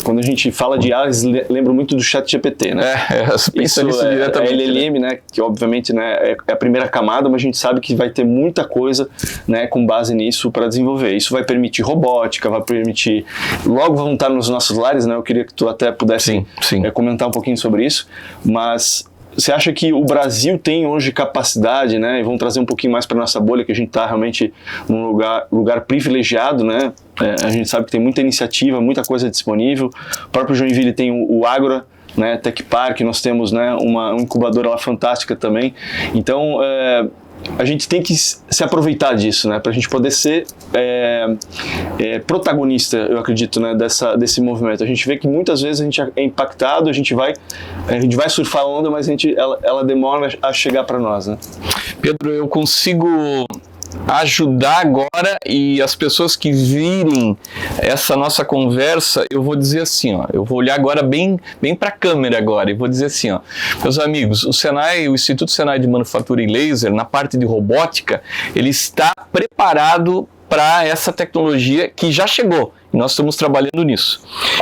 A: quando a gente fala de IA, eles lembram muito do ChatGPT, né?
B: Isso
A: diretamente. A LLM, né, que obviamente, né, é a primeira camada, mas a gente sabe que vai ter muita coisa, né, com base nisso para desenvolver. Isso vai permitir robótica, vai permitir... Logo vão estar nos nossos lares, né? Eu queria que tu até pudesse comentar um pouquinho sobre isso, mas... Você acha que o Brasil tem hoje capacidade, né? E vamos trazer um pouquinho mais para nossa bolha, que a gente está realmente num lugar privilegiado, né? A gente sabe que tem muita iniciativa, muita coisa disponível. O próprio Joinville tem o Agro, né? Tech Park, nós temos, né, uma incubadora lá fantástica também. Então, a gente tem que se aproveitar disso, né, para a gente poder ser protagonista, eu acredito, né, desse movimento. A gente vê que muitas vezes a gente é impactado, a gente vai surfar a onda, mas ela demora a chegar para nós, né?
B: Pedro, eu consigo ajudar agora, e as pessoas que virem essa nossa conversa, eu vou dizer assim, ó, eu vou olhar agora bem para a câmera agora e vou dizer assim, ó, meus amigos, o Senai, o Instituto Senai de Manufatura e Laser, na parte de robótica, ele está preparado para essa tecnologia que já chegou. E nós estamos trabalhando nisso.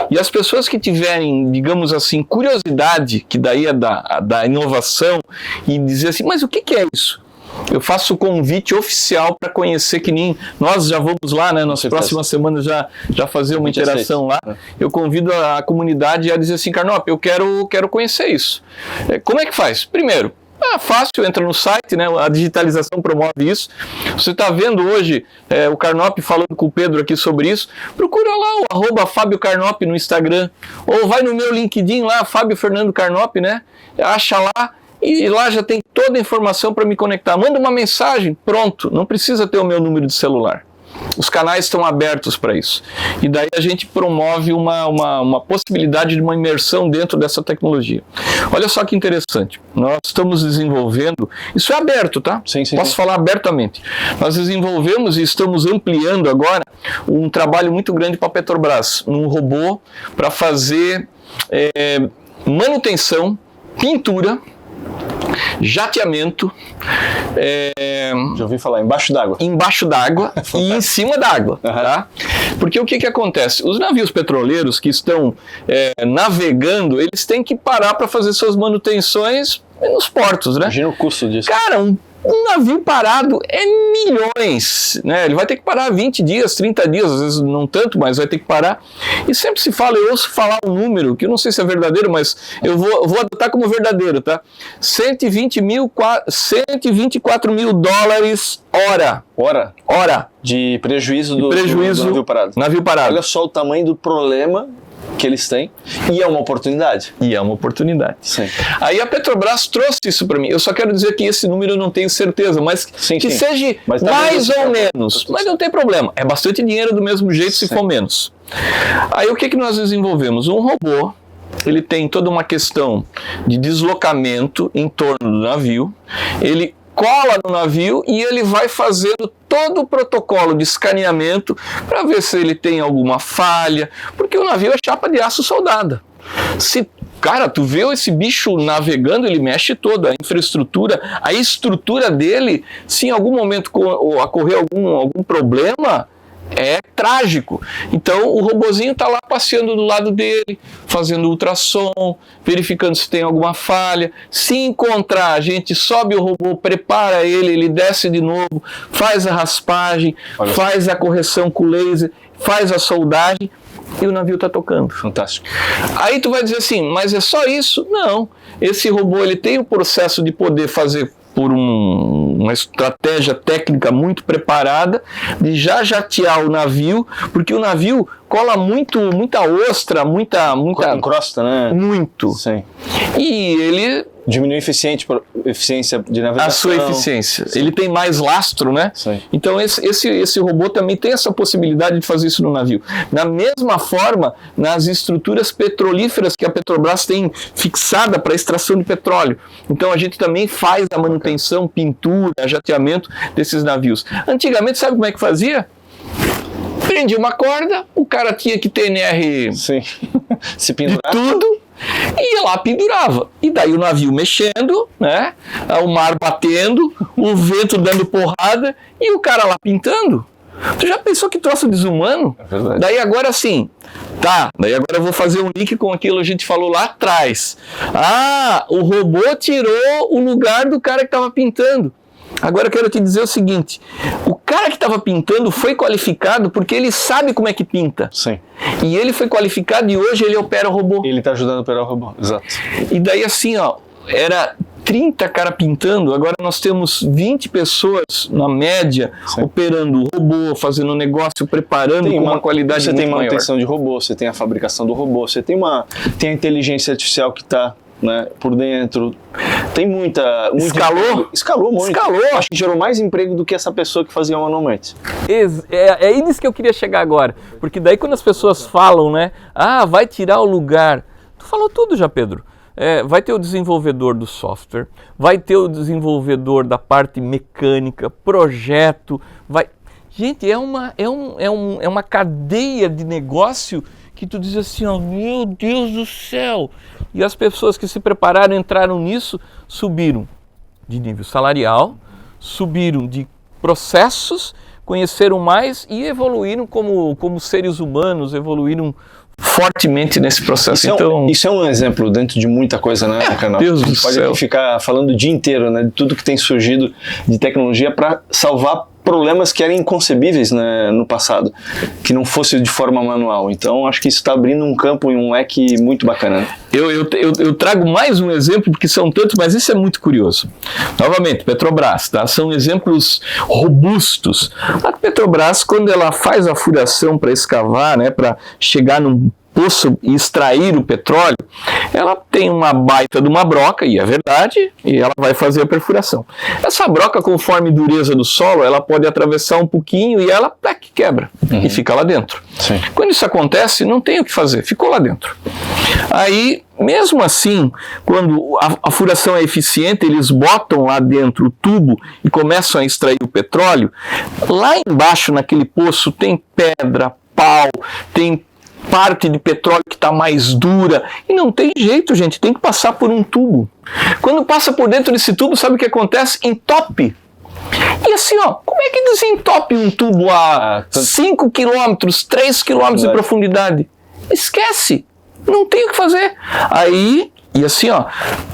B: E as pessoas que tiverem, digamos assim, curiosidade, que daí é da inovação, e dizer assim, mas o que é isso? Eu faço o convite oficial para conhecer, que nem nós já vamos lá, né? Nas próximas semanas já fazer uma interação lá. Eu convido a comunidade a dizer assim, Carnop, eu quero conhecer isso. Como é que faz? Primeiro, Fácil, entra no site, né? A digitalização promove isso. Você está vendo hoje o Carnop falando com o Pedro aqui sobre isso, procura lá o @Fábio Carnop no Instagram, ou vai no meu LinkedIn lá, Fábio Fernando Carnop, né? Acha lá, e lá já tem toda a informação para me conectar. Manda uma mensagem, pronto, não precisa ter o meu número de celular. Os canais estão abertos para isso. E daí a gente promove uma possibilidade de uma imersão dentro dessa tecnologia. Olha só que interessante. Nós estamos desenvolvendo... Isso é aberto, tá?
A: Sim.
B: Posso falar abertamente. Nós desenvolvemos e estamos ampliando agora um trabalho muito grande para a Petrobras. Um robô para fazer manutenção, pintura, jateamento,
A: já ouvi falar, embaixo d'água.
B: Embaixo d'água e em cima d'água, tá? Porque o que acontece? Os navios petroleiros que estão navegando, eles têm que parar para fazer suas manutenções nos portos, né?
A: Imagina o custo disso.
B: Cara, um navio parado é milhões, né? Ele vai ter que parar 20 dias, 30 dias, às vezes não tanto, mas vai ter que parar. E sempre se fala, eu ouço falar um número, que eu não sei se é verdadeiro, mas eu vou adotar como verdadeiro, tá? 124 mil dólares hora. Hora.
A: De prejuízo do
B: navio parado.
A: Olha só o tamanho do problema que eles têm, e é uma oportunidade.
B: Sim. Aí a Petrobras trouxe isso para mim. Eu só quero dizer que esse número eu não tenho certeza, mas que seja mais ou menos. Mas não tem problema. É bastante dinheiro do mesmo jeito se for menos. Aí o que nós desenvolvemos? Um robô. Ele tem toda uma questão de deslocamento em torno do navio. Ele cola no navio e ele vai fazendo todo o protocolo de escaneamento para ver se ele tem alguma falha, porque o navio é chapa de aço soldada. Cara, tu vê esse bicho navegando, ele mexe toda a infraestrutura, a estrutura dele, se em algum momento ocorrer algum problema, é trágico. Então o robozinho está lá passeando do lado dele, fazendo ultrassom, verificando se tem alguma falha. Se encontrar, a gente sobe o robô, prepara ele desce de novo, faz a raspagem, faz a correção com laser, faz a soldagem e o navio está tocando.
A: Fantástico.
B: Aí tu vai dizer assim, mas é só isso? Não. Esse robô ele tem o processo de poder fazer por uma estratégia técnica muito preparada, de já jatear o navio, porque o navio cola muita ostra, muita
A: encrosta, né?
B: Muito.
A: Sim.
B: E ele
A: diminui a eficiência de navegação.
B: A sua eficiência. Sim. Ele tem mais lastro, né?
A: Sim.
B: Então esse robô também tem essa possibilidade de fazer isso no navio. Da mesma forma, nas estruturas petrolíferas que a Petrobras tem fixada para extração de petróleo. Então a gente também faz a manutenção, pintura, jateamento desses navios. Antigamente, sabe como é que fazia? Prendia uma corda, o cara tinha que ter NR
A: Sim. Se pendurar.
B: De tudo, e ia lá, pendurava. E daí o navio mexendo, né? O mar batendo, o vento dando porrada e o cara lá pintando. Tu já pensou que troço desumano?
A: É verdade.
B: Daí agora sim, daí agora eu vou fazer um link com aquilo que a gente falou lá atrás. O robô tirou o lugar do cara que estava pintando. Agora eu quero te dizer o seguinte, o cara que estava pintando foi qualificado porque ele sabe como é que pinta.
A: Sim.
B: E ele foi qualificado e hoje ele opera o robô.
A: Ele está ajudando a operar o robô, exato.
B: E daí assim, era 30 cara pintando, agora nós temos 20 pessoas, na média,
A: Sim.
B: operando o robô, fazendo o negócio, preparando com uma qualidade muito maior.
A: Você tem manutenção de robô, você tem a fabricação do robô, você tem a inteligência artificial que está, né, por dentro. Tem muita... Escalou muito. Acho que gerou mais emprego do que essa pessoa que fazia manualmente.
C: É nisso que eu queria chegar agora. Porque daí quando as pessoas falam, né? Vai tirar o lugar. Tu falou tudo já, Pedro. Vai ter o desenvolvedor do software, vai ter o desenvolvedor da parte mecânica, projeto, Gente, é uma cadeia de negócio que tu diz assim, meu Deus do céu! E as pessoas que se prepararam, entraram nisso, subiram de nível salarial, subiram de processos, conheceram mais e evoluíram como seres humanos, evoluíram fortemente nesse processo.
A: Isso é um exemplo dentro de muita coisa, né, Carnop?
B: Deus do
A: céu. Pode ficar falando o dia inteiro, né, de tudo que tem surgido de tecnologia para salvar problemas que eram inconcebíveis, né, no passado, que não fosse de forma manual. Então, acho que isso está abrindo um campo e um leque muito bacana. Né?
C: Eu trago mais um exemplo, porque são tantos, mas isso é muito curioso. Novamente, Petrobras, tá? São exemplos robustos. A Petrobras, quando ela faz a furação para escavar, né, para chegar num poço e extrair o petróleo, ela tem uma baita de uma broca, e é verdade, e ela vai fazer a perfuração. Essa broca, conforme a dureza do solo, ela pode atravessar um pouquinho e ela quebra e fica lá dentro.
A: Sim.
C: Quando isso acontece, não tem o que fazer, ficou lá dentro. Aí, mesmo assim, quando a furação é eficiente, eles botam lá dentro o tubo e começam a extrair o petróleo. Lá embaixo, naquele poço, tem pedra, pau, tem parte de petróleo que está mais dura, e não tem jeito, gente, tem que passar por um tubo. Quando passa por dentro desse tubo, sabe o que acontece? Entope. E assim, ó, como é que desentope um tubo a 5 quilômetros, 3 quilômetros de profundidade? Esquece, não tem o que fazer. Aí, e assim, ó,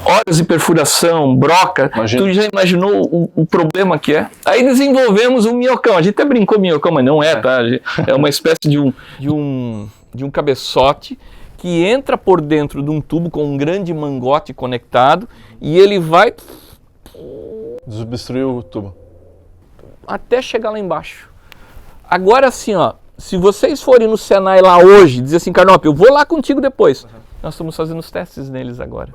C: horas de perfuração, broca, tu já imaginou o problema que é? Aí desenvolvemos um minhocão, a gente até brincou minhocão, mas não é, tá? É uma espécie de um cabeçote que entra por dentro de um tubo com um grande mangote conectado e ele vai
A: desobstruir o tubo
C: até chegar lá embaixo. Agora assim, ó, se vocês forem no Senai lá hoje, dizer assim, Carnop, eu vou lá contigo depois. Nós estamos fazendo os testes neles agora.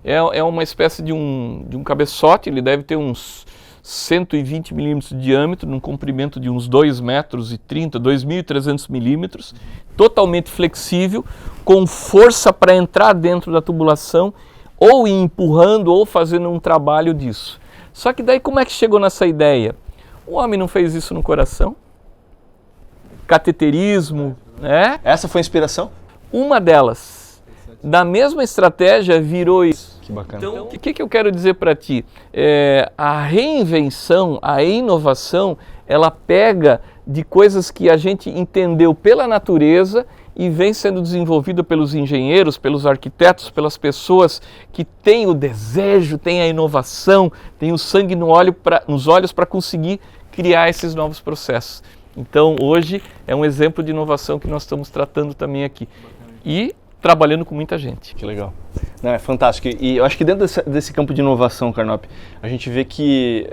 C: É uma espécie de um cabeçote, ele deve ter uns 120 milímetros de diâmetro, num comprimento de uns 2,30 metros, 2.300 milímetros, totalmente flexível, com força para entrar dentro da tubulação, ou ir empurrando, ou fazendo um trabalho disso. Só que daí como é que chegou nessa ideia? O homem não fez isso no coração? Cateterismo, né?
A: Essa foi a inspiração?
C: Uma delas. Da mesma estratégia virou isso.
A: Que bacana.
C: Então, o que eu quero dizer para ti? A reinvenção, a inovação, ela pega de coisas que a gente entendeu pela natureza e vem sendo desenvolvida pelos engenheiros, pelos arquitetos, pelas pessoas que têm o desejo, têm a inovação, têm o sangue nos olhos para conseguir criar esses novos processos. Então, hoje é um exemplo de inovação que nós estamos tratando também aqui. E trabalhando com muita gente.
A: Que legal. Não, é fantástico. E eu acho que dentro desse campo de inovação, Carnop, a gente vê que...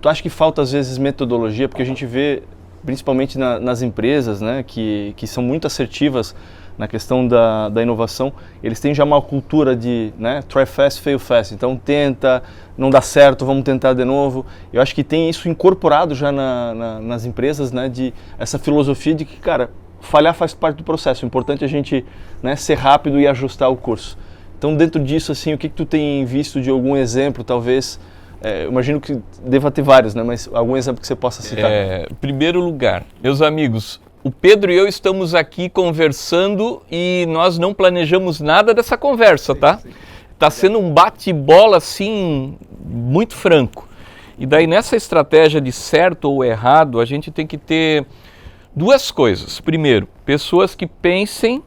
A: tu acha que falta, às vezes, metodologia? Porque a gente vê, principalmente nas empresas, né, que são muito assertivas na questão da inovação, eles têm já uma cultura de, né, try fast, fail fast. Então, tenta, não dá certo, vamos tentar de novo. Eu acho que tem isso incorporado já nas empresas, né, de essa filosofia de que, cara, falhar faz parte do processo. O importante é a gente, né, ser rápido e ajustar o curso. Então, dentro disso, assim, o que tu tem visto de algum exemplo, talvez? Eu imagino que deva ter vários, né? Mas algum exemplo que você possa citar?
C: Primeiro lugar, meus amigos, o Pedro e eu estamos aqui conversando e nós não planejamos nada dessa conversa, tá? Está sendo um bate-bola, assim, muito franco. E daí, nessa estratégia de certo ou errado, a gente tem que ter duas coisas. Primeiro, pessoas que pensem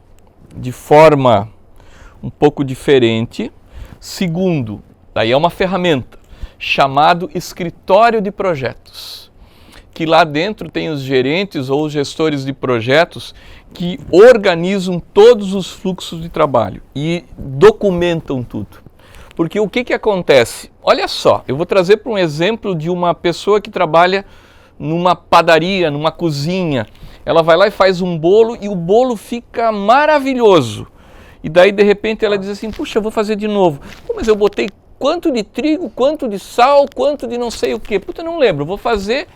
C: de forma um pouco diferente. Segundo, daí é uma ferramenta chamado escritório de projetos, que lá dentro tem os gerentes ou os gestores de projetos que organizam todos os fluxos de trabalho e documentam tudo. Porque o que acontece? Olha só, eu vou trazer para um exemplo de uma pessoa que trabalha numa padaria, numa cozinha. Ela vai lá e faz um bolo e o bolo fica maravilhoso. E daí, de repente, ela diz assim, puxa, eu vou fazer de novo. Pô, mas eu botei quanto de trigo, quanto de sal, quanto de não sei o quê. Puta, não lembro, vou fazer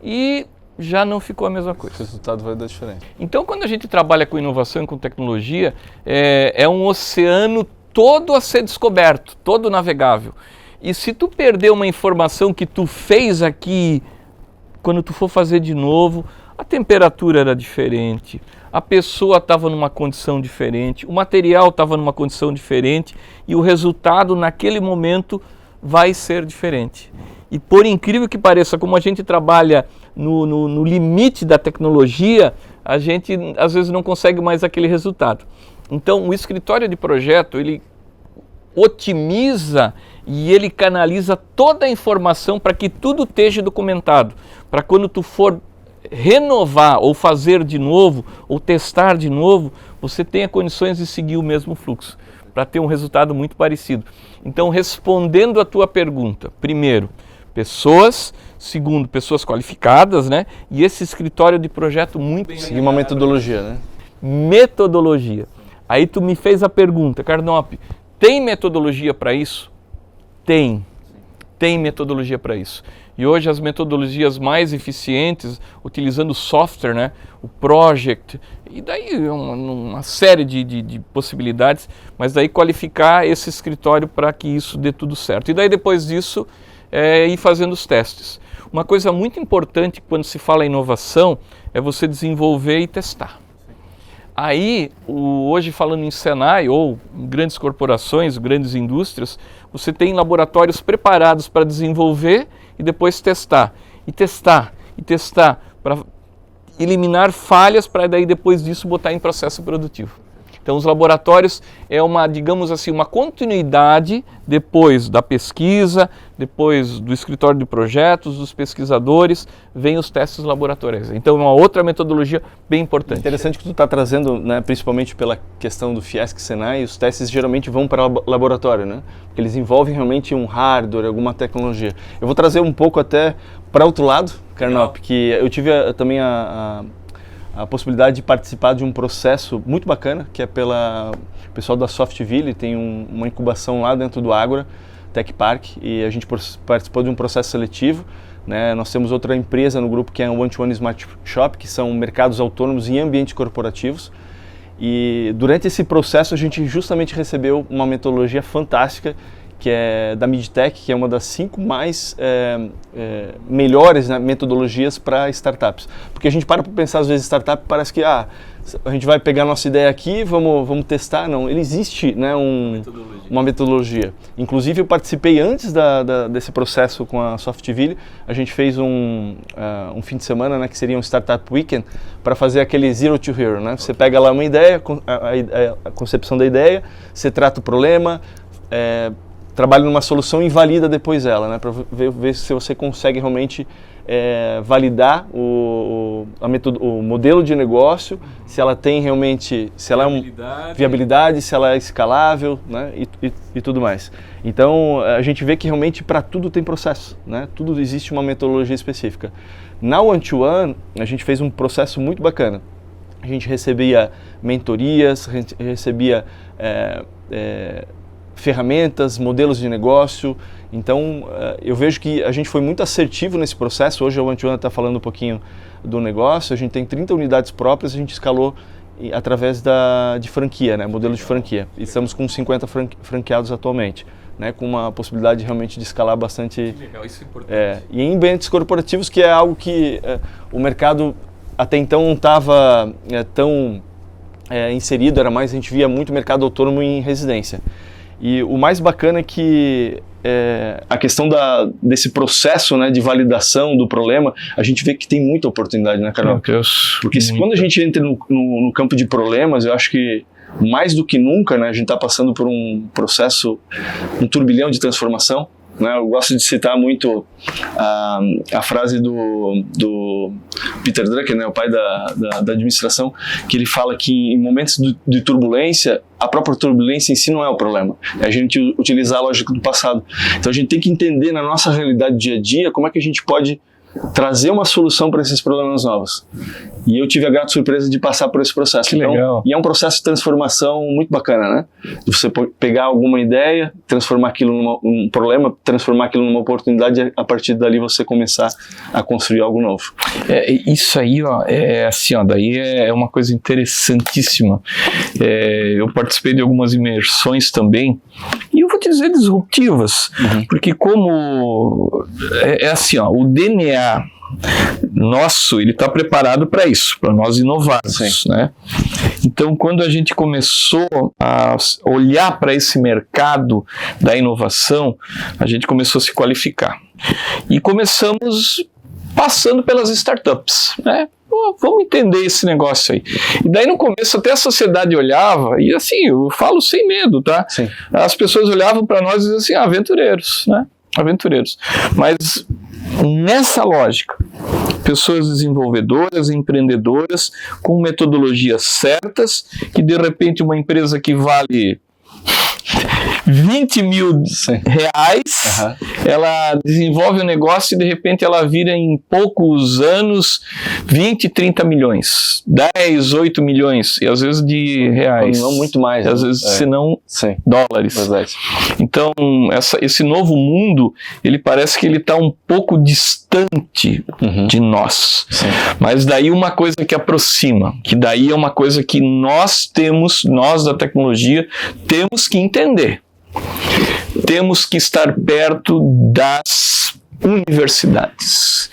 C: e já não ficou a mesma coisa.
A: O resultado vai dar diferente.
C: Então, quando a gente trabalha com inovação e com tecnologia, é um oceano todo a ser descoberto, todo navegável. E se tu perder uma informação que tu fez aqui, quando tu for fazer de novo, a temperatura era diferente, a pessoa estava numa condição diferente, o material estava numa condição diferente e o resultado naquele momento vai ser diferente. E por incrível que pareça, como a gente trabalha no limite da tecnologia, a gente às vezes não consegue mais aquele resultado. Então o escritório de projeto, ele otimiza e ele canaliza toda a informação para que tudo esteja documentado, para quando tu for renovar ou fazer de novo ou testar de novo, você tenha condições de seguir o mesmo fluxo, para ter um resultado muito parecido. Então, respondendo a tua pergunta, primeiro, pessoas, segundo, pessoas qualificadas, né? E esse escritório de projeto muito bem.
A: Seguir uma metodologia, né?
C: Metodologia. Aí tu me fez a pergunta, Carnop, tem metodologia para isso? Tem metodologia para isso. E hoje as metodologias mais eficientes, utilizando software, né, o Project, e daí uma série de possibilidades, mas daí qualificar esse escritório para que isso dê tudo certo. E daí depois disso, ir fazendo os testes. Uma coisa muito importante quando se fala em inovação é você desenvolver e testar. Aí, hoje falando em Senai ou em grandes corporações, grandes indústrias, você tem laboratórios preparados para desenvolver e depois testar. E testar para eliminar falhas para daí depois disso botar em processo produtivo. Então os laboratórios é digamos assim, uma continuidade depois da pesquisa, depois do escritório de projetos, dos pesquisadores, vem os testes laboratoriais. Então é uma outra metodologia bem importante.
A: Interessante que tu está trazendo, né, principalmente pela questão do Fiesc Senai, os testes geralmente vão para o laboratório, né? Porque eles envolvem realmente um hardware, alguma tecnologia. Eu vou trazer um pouco até para outro lado, Carnop, que eu tive também a possibilidade de participar de um processo muito bacana, que é pela pessoal da Softville, tem uma incubação lá dentro do Ágora Tech Park, e a gente participou de um processo seletivo, né? Nós temos outra empresa no grupo que é o One-to-One Smart Shop, que são mercados autônomos em ambientes corporativos, e durante esse processo a gente justamente recebeu uma metodologia fantástica, que é da Midtech, que é uma das 5 mais melhores, né, metodologias para startups. Porque a gente para pensar, às vezes, startup parece que a gente vai pegar a nossa ideia aqui, vamos testar. Não, ele existe, né, uma metodologia. Inclusive, eu participei antes desse processo com a Softville. A gente fez um fim de semana, né, que seria um Startup Weekend, para fazer aquele Zero to Hero. Né? Você pega lá uma ideia, a concepção da ideia, você trata o problema, trabalha numa solução e valida depois ela, né, para ver se você consegue realmente validar o modelo de negócio, se ela tem realmente, se ela é viabilidade, se ela é escalável, né, e tudo mais. Então a gente vê que realmente para tudo tem processo, né, tudo existe uma metodologia específica. Na One-to-One a gente fez um processo muito bacana. A gente recebia mentorias, recebia ferramentas, modelos de negócio. Então, eu vejo que a gente foi muito assertivo nesse processo. Hoje a One-to-One está falando um pouquinho do negócio. A gente tem 30 unidades próprias, a gente escalou através de franquia, né? Modelo de franquia. E estamos com 50 franqueados atualmente, né? Com uma possibilidade realmente de escalar bastante.
C: Que legal, isso é importante.
A: E em ambientes corporativos, que é algo que o mercado até então não estava tão inserido, era mais, a gente via muito mercado autônomo em residência. E o mais bacana é que a questão desse processo, né, de validação do problema, a gente vê que tem muita oportunidade, né, Carol? Porque quando a gente entra no campo de problemas, eu acho que mais do que nunca, né, a gente está passando por um processo, um turbilhão de transformação. Né? Eu gosto de citar muito a frase do Peter Drucker, né, o pai da administração, que ele fala que em momentos de turbulência, a própria turbulência em si não é o problema, é a gente utilizar a lógica do passado. Então a gente tem que entender na nossa realidade dia a dia como é que a gente pode trazer uma solução para esses problemas novos. E eu tive a grata surpresa de passar por esse processo.
B: Que legal.
A: E é um processo de transformação muito bacana, né? De você pegar alguma ideia, transformar aquilo num problema, transformar aquilo numa oportunidade, e a partir dali você começar a construir algo novo.
B: Isso aí, ó, assim, ó, daí é uma coisa interessantíssima. Eu participei de algumas imersões também, e eu vou te dizer disruptivas, porque como assim, ó, o DNA nosso, ele está preparado para isso, para nós inovarmos, né? Então, quando a gente começou a olhar para esse mercado da inovação, a gente começou a se qualificar. E começamos passando pelas startups, né? Pô, vamos entender esse negócio aí. E daí no começo até a sociedade olhava, e assim, eu falo sem medo, tá?
A: Sim.
B: As pessoas olhavam para nós e diziam assim, aventureiros, né? Aventureiros. Mas nessa lógica, pessoas desenvolvedoras, empreendedoras, com metodologias certas, que de repente uma empresa que vale 20 mil reais, ela desenvolve um negócio e de repente ela vira em poucos anos 20, 30 milhões, 10, 8 milhões, e às vezes de reais.
A: Não muito mais.
B: E às vezes, se não, dólares.
A: Verdade.
B: Então, esse novo mundo, ele parece que ele está um pouco distante de nós.
A: Sim.
B: Mas daí uma coisa que aproxima, que daí é uma coisa que nós da tecnologia, temos que entender. Temos que estar perto das universidades.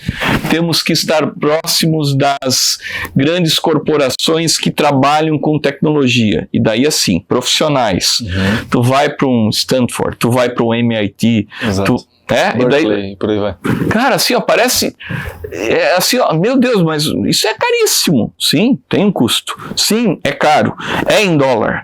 B: Temos que estar próximos das grandes corporações que trabalham com tecnologia. E daí assim, profissionais. Tu vai para um Stanford, tu vai para um MIT,
A: Berkeley,
B: e daí,
A: por aí vai.
B: cara, assim, ó, parece assim, ó, meu Deus, mas isso é caríssimo. Sim, tem um custo. Sim, é caro. É em dólar.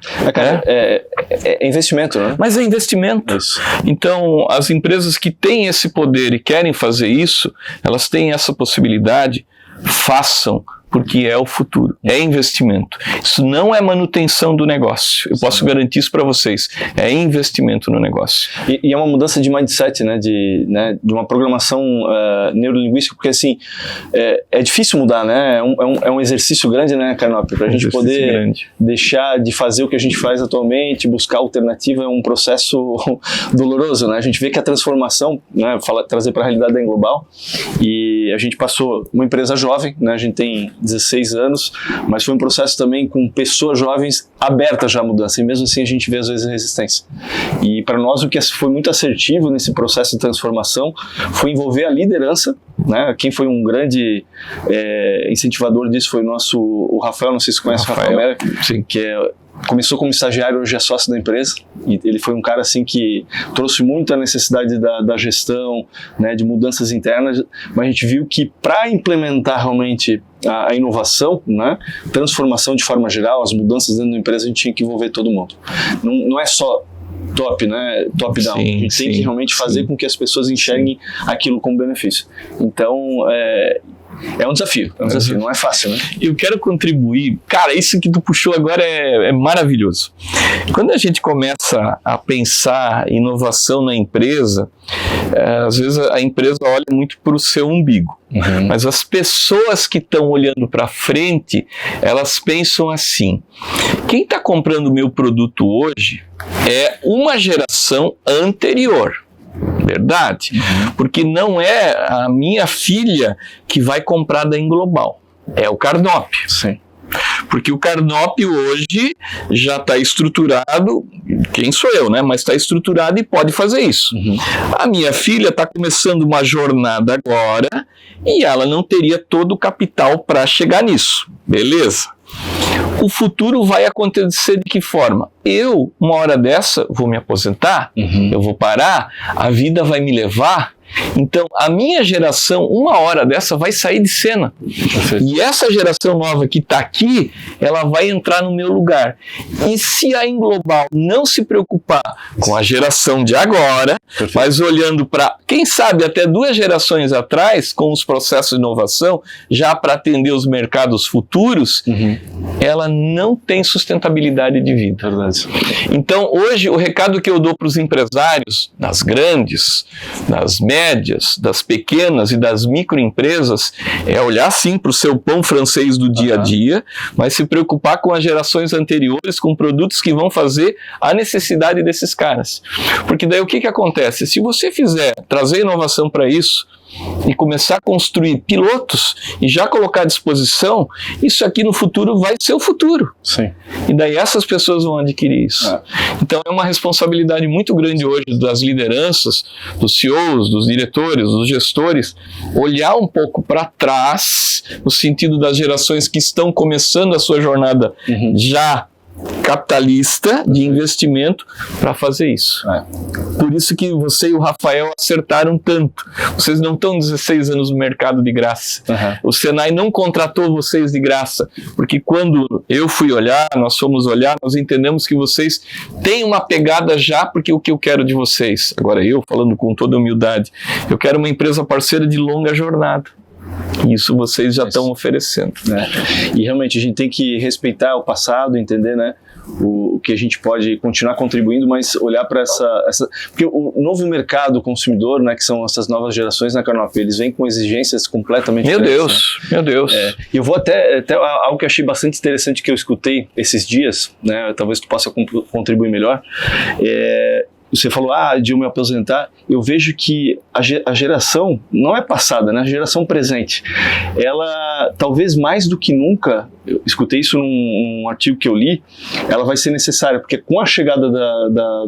A: É investimento, né?
B: Mas é investimento.
A: Isso.
B: Então, as empresas que têm esse poder e querem fazer isso, elas têm essa possibilidade, façam, porque é o futuro, é investimento. Isso não é manutenção do negócio, eu posso garantir isso para vocês, é investimento no negócio.
A: E é uma mudança de mindset, né, de uma programação neurolinguística, porque assim, é difícil mudar, né, é um exercício grande, né, Carnop, para a gente poder deixar de fazer o que a gente faz atualmente, buscar alternativa, é um processo doloroso, né, a gente vê que a transformação, né, trazer para a realidade da Englobal, e a gente passou uma empresa jovem, né, a gente tem 16 anos, mas foi um processo também com pessoas jovens abertas já à mudança, e mesmo assim a gente vê às vezes resistência. E para nós o que foi muito assertivo nesse processo de transformação foi envolver a liderança, né? Quem foi um grande incentivador disso foi o Rafael, não sei se você conhece o Rafael Meller, que começou como estagiário, hoje é sócio da empresa, e ele foi um cara assim que trouxe muito a necessidade da gestão, né, de mudanças internas, mas a gente viu que para implementar realmente a inovação, né, transformação de forma geral, as mudanças dentro da empresa, a gente tinha que envolver todo mundo. Não é só né, top-down, a gente tem que realmente fazer com que as pessoas enxerguem aquilo como benefício. Então, é um desafio, não é fácil, né?
B: Eu quero contribuir, cara, isso que tu puxou agora é maravilhoso. Quando a gente começa a pensar inovação na empresa, às vezes a empresa olha muito para o seu umbigo, mas as pessoas que estão olhando para frente, elas pensam assim, quem está comprando o meu produto hoje é uma geração anterior. Verdade? Porque não é a minha filha que vai comprar da Englobal, é o Carnop.
A: Sim.
B: Porque o Carnop hoje já está estruturado, quem sou eu, né? Mas está estruturado e pode fazer isso. A minha filha está começando uma jornada agora e ela não teria todo o capital para chegar nisso. Beleza? O futuro vai acontecer de que forma? Eu, uma hora dessa, vou me aposentar, eu vou parar, a vida vai me levar. Então, a minha geração, uma hora dessa, vai sair de cena. Perfeito. E essa geração nova que está aqui, ela vai entrar no meu lugar. E se a Englobal não se preocupar com a geração de agora, perfeito, mas olhando para, quem sabe, até 2 gerações atrás, com os processos de inovação, já para atender os mercados futuros, ela não tem sustentabilidade de vida.
A: Verdade.
B: Então, hoje, o recado que eu dou para os empresários, das grandes, das médias, das pequenas e das microempresas, é olhar sim para o seu pão francês do dia a dia, mas se preocupar com as gerações anteriores, com produtos que vão fazer a necessidade desses caras. Porque daí o que acontece? Se você trazer inovação para isso, e começar a construir pilotos e já colocar à disposição, isso aqui no futuro vai ser o futuro.
A: Sim.
B: E daí essas pessoas vão adquirir isso. Então é uma responsabilidade muito grande hoje das lideranças, dos CEOs, dos diretores, dos gestores, olhar um pouco para trás, no sentido das gerações que estão começando a sua jornada já capitalista de investimento para fazer isso. Por isso que você e o Rafael acertaram tanto. Vocês não estão 16 anos no mercado de graça. O Senai não contratou vocês de graça, porque quando eu fui olhar, nós fomos olhar, nós entendemos que vocês têm uma pegada já, porque o que eu quero de vocês, agora eu falando com toda humildade, eu quero uma empresa parceira de longa jornada. Isso vocês já estão oferecendo.
A: E realmente a gente tem que respeitar o passado, entender, né, o que a gente pode continuar contribuindo, mas olhar para essa... Porque o novo mercado consumidor, né, que são essas novas gerações na Carnop, eles vêm com exigências completamente diferentes.
B: Meu Deus.
A: E eu vou até algo que eu achei bastante interessante que eu escutei esses dias, né, talvez tu possa contribuir melhor, você falou, de eu me aposentar. Eu vejo que a geração, não é passada, né? A geração presente, ela, talvez mais do que nunca, eu escutei isso num artigo que eu li, ela vai ser necessária, porque com a chegada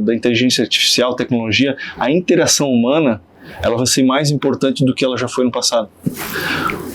A: da inteligência artificial, tecnologia, a interação humana, ela vai ser mais importante do que ela já foi no passado.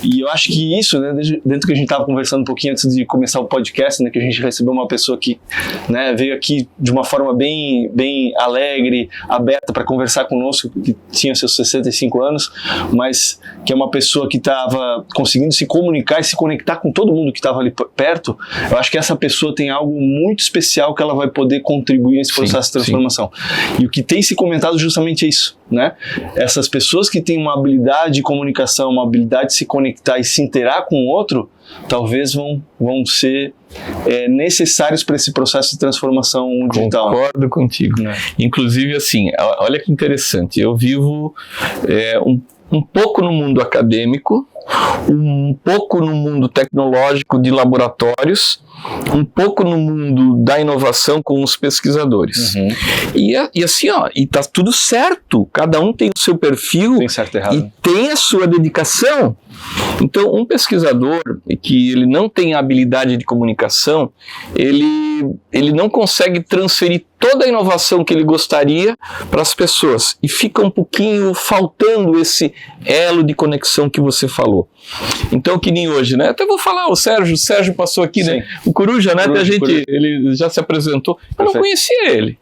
A: E eu acho que isso, né, dentro que a gente estava conversando um pouquinho antes de começar o podcast, né, que a gente recebeu uma pessoa que, né, veio aqui de uma forma bem alegre, aberta para conversar conosco, que tinha seus 65 anos, mas que é uma pessoa que estava conseguindo se comunicar e se conectar com todo mundo que estava ali perto. Eu acho que essa pessoa tem algo muito especial que ela vai poder contribuir nesse processo de transformação. E o que tem se comentado justamente é isso, né? Essas pessoas que têm uma habilidade de comunicação, uma habilidade de se conectar e se interar com o outro, talvez vão ser necessários para esse processo de transformação digital.
B: Concordo contigo. Inclusive, assim, olha que interessante, eu vivo um pouco no mundo acadêmico, um pouco no mundo tecnológico de laboratórios, um pouco no mundo da inovação com os pesquisadores. E assim, e tá tudo certo, cada um tem o seu perfil,
A: tem certo e errado,
B: e tem a sua dedicação. Então, um pesquisador que ele não tem a habilidade de comunicação, ele não consegue transferir toda a inovação que ele gostaria para as pessoas, e fica um pouquinho faltando esse elo de conexão que você falou. Então, que nem hoje, né? Até vou falar, o Sérgio passou aqui, né? O Coruja, né? Ele já se apresentou. Eu não conhecia ele.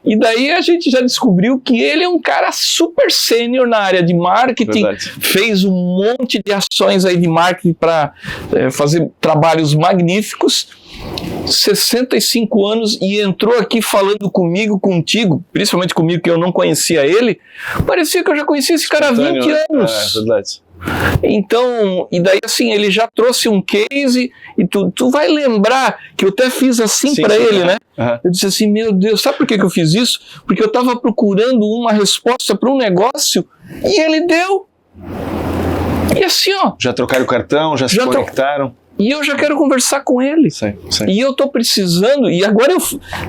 B: E daí a gente já descobriu que ele é um cara super sênior na área de marketing. Fez um monte de ações aí de marketing para fazer trabalhos magníficos. 65 anos, e entrou aqui falando contigo, principalmente comigo, que eu não conhecia ele. Parecia que eu já conhecia esse cara há 20 anos.
A: Verdade.
B: Então, e daí assim, ele já trouxe um case, e tu vai lembrar que eu até fiz assim para ele, né? Eu disse assim, meu Deus, sabe por que eu fiz isso? Porque eu estava procurando uma resposta para um negócio, e ele deu. E assim,
A: já trocaram o cartão, já se conectaram.
B: E eu já quero conversar com ele.
A: Sim.
B: E eu estou precisando, e agora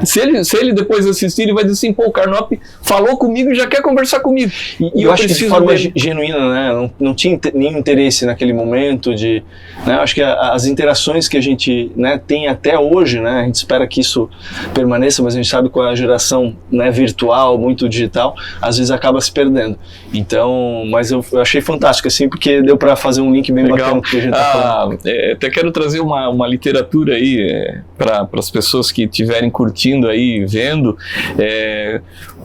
B: se ele depois assistir, ele vai dizer assim, o Carnop falou comigo e já quer conversar comigo.
A: E eu acho que de forma genuína, né? Não tinha nenhum interesse naquele momento de... Né? Eu acho que as interações que a gente, né, tem até hoje, né? A gente espera que isso permaneça, mas a gente sabe que com a geração, né, virtual, muito digital, às vezes acaba se perdendo. Então, mas eu achei fantástico, assim, porque deu para fazer um link bem bacana que a gente tá falando.
B: Até quero trazer uma literatura aí para as pessoas que estiverem curtindo aí, vendo,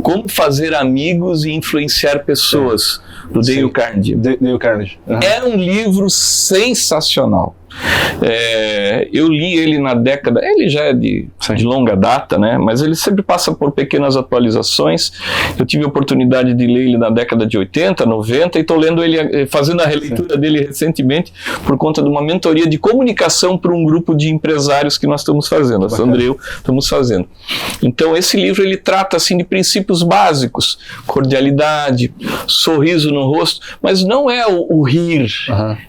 B: Como Fazer Amigos e Influenciar Pessoas, do Dale Carnegie.
A: Dale Carnegie.
B: É um livro sensacional. Eu li ele na década, ele já é de longa data, né? Mas ele sempre passa por pequenas atualizações. Eu tive a oportunidade de ler ele na década de 80, 90, e estou lendo ele, fazendo a releitura dele recentemente, por conta de uma mentoria de comunicação para um grupo de empresários que nós estamos fazendo, a Sandra e eu estamos fazendo. Então esse livro ele trata assim de princípios básicos, cordialidade, sorriso no rosto, mas não é o rir,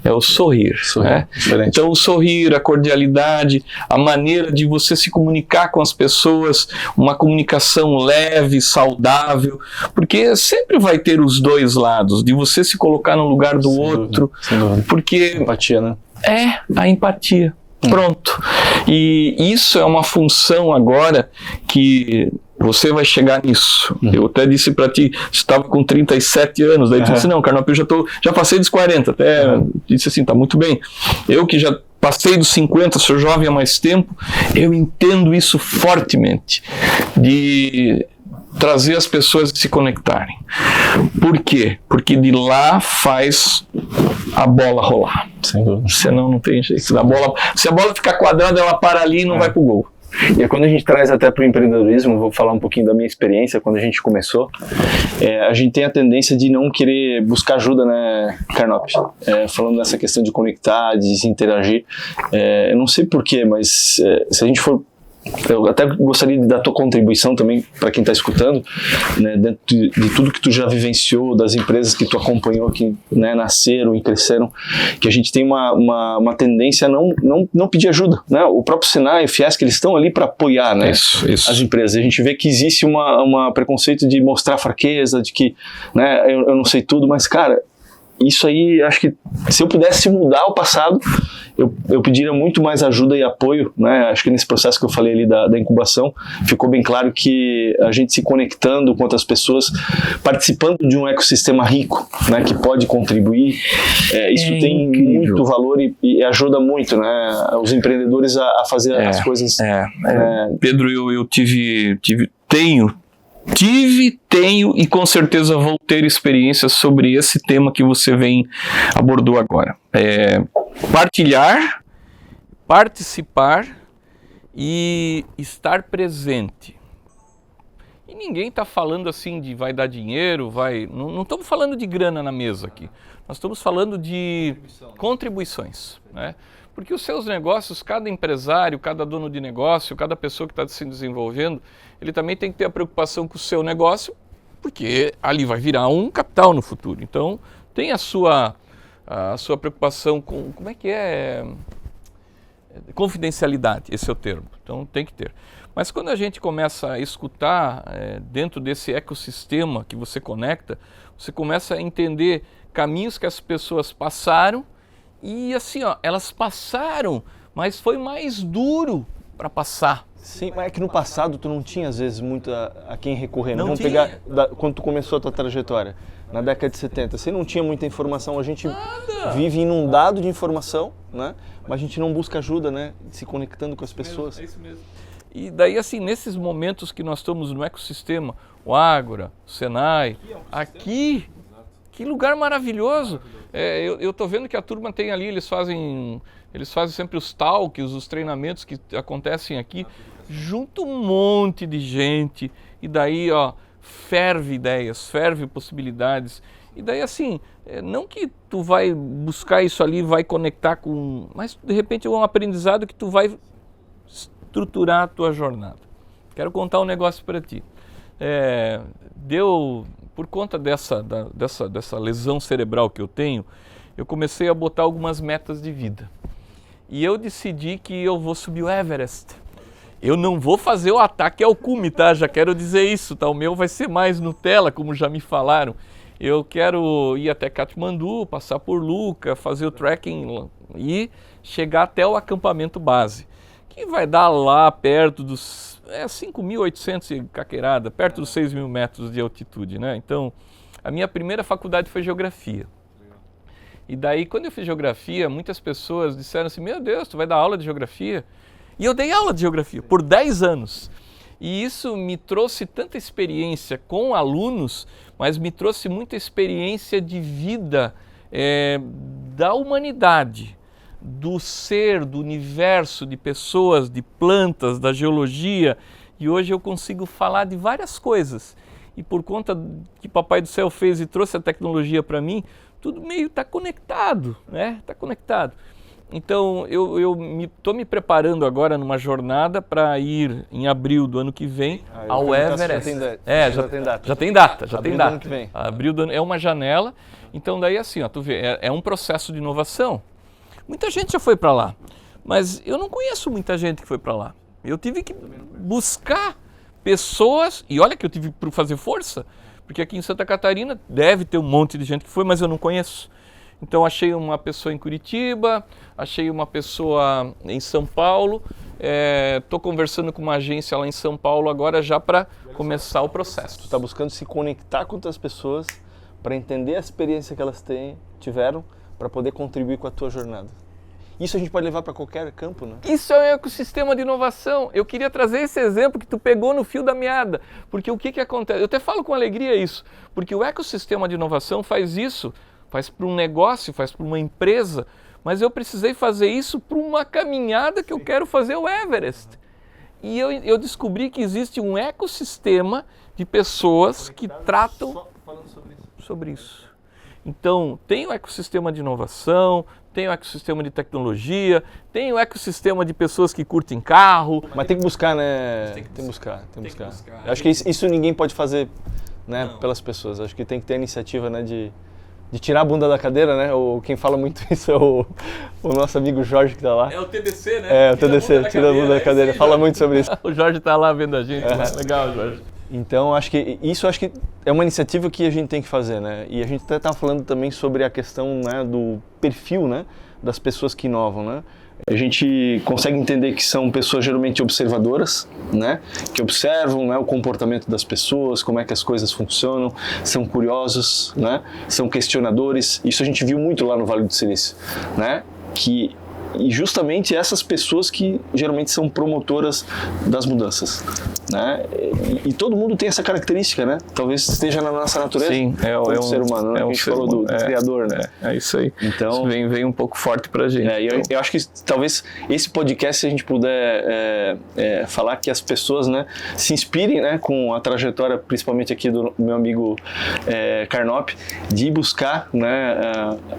B: é o sorrir. Né? Então, o sorrir, a cordialidade, a maneira de você se comunicar com as pessoas, uma comunicação leve, saudável, porque sempre vai ter os dois lados, de você se colocar no lugar do outro, porque...
A: Empatia, né?
B: A empatia. Pronto. E isso é uma função agora que... Você vai chegar nisso. Eu até disse para ti, estava com 37 anos, daí tu disse, não, Carnop, eu já passei dos 40, até disse assim, tá muito bem. Eu que já passei dos 50, sou jovem há mais tempo, eu entendo isso fortemente, de trazer as pessoas a se conectarem. Por quê? Porque de lá faz a bola rolar.
A: Sem dúvida.
B: Senão não tem jeito. Se a bola ficar quadrada, ela para ali e não vai pro gol.
A: E é quando a gente traz até para o empreendedorismo, vou falar um pouquinho da minha experiência quando a gente começou, a gente tem a tendência de não querer buscar ajuda, né, Carnop? Falando nessa questão de conectar, de se interagir, eu não sei porquê, mas se a gente for... Eu até gostaria da tua contribuição também para quem está escutando, né, dentro de tudo que tu já vivenciou, das empresas que tu acompanhou, que, né, nasceram e cresceram, que a gente tem uma tendência a não pedir ajuda, né? O próprio Senai, o Fiesc, eles estão ali para apoiar, né,
B: Isso.
A: as empresas. A gente vê que existe uma preconceito de mostrar fraqueza, de que, né, eu não sei tudo, mas, cara, isso aí, acho que se eu pudesse mudar o passado, eu pediria muito mais ajuda e apoio, né? Acho que nesse processo que eu falei ali da incubação, ficou bem claro que a gente se conectando com outras pessoas, participando de um ecossistema rico, né, que pode contribuir, isso tem muito valor e ajuda muito, né, os empreendedores a fazer as coisas.
B: Pedro, eu tenho e com certeza vou ter experiências sobre esse tema que você abordou agora. Partilhar, participar e estar presente. E ninguém está falando assim de vai dar dinheiro, não estamos falando de grana na mesa aqui. Nós estamos falando de contribuições, né? Porque os seus negócios, cada empresário, cada dono de negócio, cada pessoa que está se desenvolvendo, ele também tem que ter a preocupação com o seu negócio, porque ali vai virar um capital no futuro. Então, tem a sua preocupação com, como é que é? Confidencialidade, esse é o termo. Então, tem que ter. Mas quando a gente começa a escutar dentro desse ecossistema que você conecta, você começa a entender caminhos que as pessoas passaram. E assim, elas passaram, mas foi mais duro para passar.
A: Sim, mas é que no passado tu não tinha às vezes muito a quem recorrer.
C: Não
A: Vamos
C: tinha.
A: pegar quando tu começou a tua trajetória, na década de 70. Você não tinha muita informação, a gente vive inundado de informação, né? Mas a gente não busca ajuda, né? Se conectando com as pessoas.
C: É isso mesmo. E daí assim, nesses momentos que nós estamos no ecossistema, o Ágora, o Senai, aqui, que lugar maravilhoso. Eu estou vendo que a turma tem ali, eles fazem sempre os talks, os treinamentos que acontecem aqui, junto um monte de gente, e daí ferve ideias, ferve possibilidades, e daí assim, não que tu vai buscar isso ali, vai conectar com, mas de repente é um aprendizado que tu vai estruturar a tua jornada. Quero contar um negócio para ti. Por conta dessa lesão cerebral que eu tenho, eu comecei a botar algumas metas de vida. E eu decidi que eu vou subir o Everest. Eu não vou fazer o ataque ao cume, tá? Já quero dizer isso, tá? O meu vai ser mais Nutella, como já me falaram. Eu quero ir até Katmandu, passar por Luca, fazer o trekking e chegar até o acampamento base, que vai dar lá perto dos 5.800 e caqueirada, perto dos 6.000 metros de altitude, né? Então, a minha primeira faculdade foi geografia. E daí, quando eu fiz geografia, muitas pessoas disseram assim, meu Deus, tu vai dar aula de geografia? E eu dei aula de geografia por 10 anos. E isso me trouxe tanta experiência com alunos, mas me trouxe muita experiência de vida da humanidade, do ser, do universo, de pessoas, de plantas, da geologia. E hoje eu consigo falar de várias coisas. E por conta que Papai do Céu fez e trouxe a tecnologia para mim, tudo meio está conectado, né? Está conectado. Então, eu estou me preparando agora numa jornada para ir em abril do ano que vem ao Everest. Já tem data. Já tem data.
A: Abril do ano que vem.
C: Abril do ano, é uma janela. Então, daí assim, tu vê, é um processo de inovação. Muita gente já foi para lá, mas eu não conheço muita gente que foi para lá. Eu tive que buscar pessoas, e olha que eu tive que fazer força, porque aqui em Santa Catarina deve ter um monte de gente que foi, mas eu não conheço. Então achei uma pessoa em Curitiba, achei uma pessoa em São Paulo, estou conversando com uma agência lá em São Paulo agora já para começar o processo.
A: Tu está buscando se conectar com outras pessoas para entender a experiência que elas tiveram, para poder contribuir com a tua jornada. Isso a gente pode levar para qualquer campo, né?
C: Isso é um ecossistema de inovação. Eu queria trazer esse exemplo que tu pegou no fio da meada, porque o que acontece? Eu até falo com alegria isso, porque o ecossistema de inovação faz isso, faz para um negócio, faz para uma empresa, mas eu precisei fazer isso para uma caminhada que eu quero fazer o Everest. E eu descobri que existe um ecossistema de pessoas que tratam sobre isso. Então, tem o ecossistema de inovação, tem o ecossistema de tecnologia, tem o ecossistema de pessoas que curtem carro.
A: Mas tem que buscar, né? Tem que buscar. Eu acho que isso ninguém pode fazer, né, pelas pessoas. Acho que tem que ter a iniciativa, né, de tirar a bunda da cadeira, né? Quem fala muito isso é o nosso amigo Jorge que está lá.
C: É o TDC, né?
A: É, o TDC, tira a bunda da cadeira. Fala muito sobre isso.
C: O Jorge está lá vendo a gente. Legal, Jorge.
A: Então, acho que é uma iniciativa que a gente tem que fazer, né? E a gente até estava falando também sobre a questão, né, do perfil, né, das pessoas que inovam, né? A gente consegue entender que são pessoas geralmente observadoras, né? Que observam, né, o comportamento das pessoas, como é que as coisas funcionam, são curiosos, né? São questionadores. Isso a gente viu muito lá no Vale do Silício, né? E justamente essas pessoas que geralmente são promotoras das mudanças, né? E todo mundo tem essa característica, né? Talvez esteja na nossa natureza.
C: Sim, é um
A: ser humano, né? A gente falou do criador, né?
C: É isso aí.
A: Então,
C: isso vem um pouco forte pra gente.
A: Eu acho que talvez esse podcast, se a gente puder falar que as pessoas, né, se inspirem, né, com a trajetória, principalmente aqui do meu amigo Carnop, de buscar, né,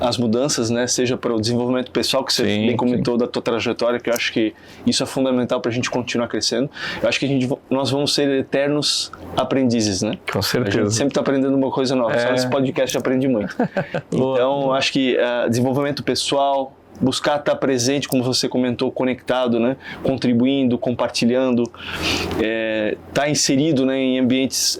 A: as mudanças, né, seja para o desenvolvimento pessoal, que você bem comentou da tua trajetória, que eu acho que isso é fundamental para a gente continuar crescendo. Eu acho que nós vamos ser eternos aprendizes, né?
C: Com certeza.
A: A gente sempre está aprendendo uma coisa nova. Só nesse podcast aprende muito. Então, acho que desenvolvimento pessoal, buscar estar presente, como você comentou, conectado, né? Contribuindo, compartilhando, estar inserido, né, em ambientes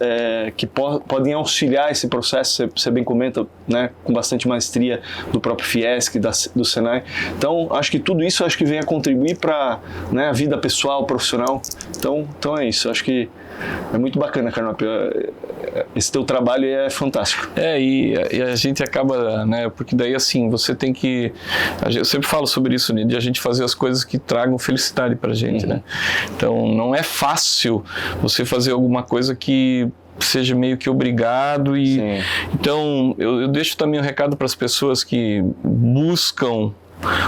A: que podem auxiliar esse processo, você bem comenta, né, com bastante maestria do próprio Fiesc, do Senai. Então, acho que tudo isso vem a contribuir para, né, a vida pessoal, profissional. Então é isso. Acho que é muito bacana, Carnop. Esse teu trabalho é fantástico.
C: E a gente acaba, né, porque daí assim, você tem que... Eu sempre falo sobre isso, né, de a gente fazer as coisas que tragam felicidade pra gente, né? Então, não é fácil você fazer alguma coisa que seja meio que obrigado então eu deixo também um recado para as pessoas que buscam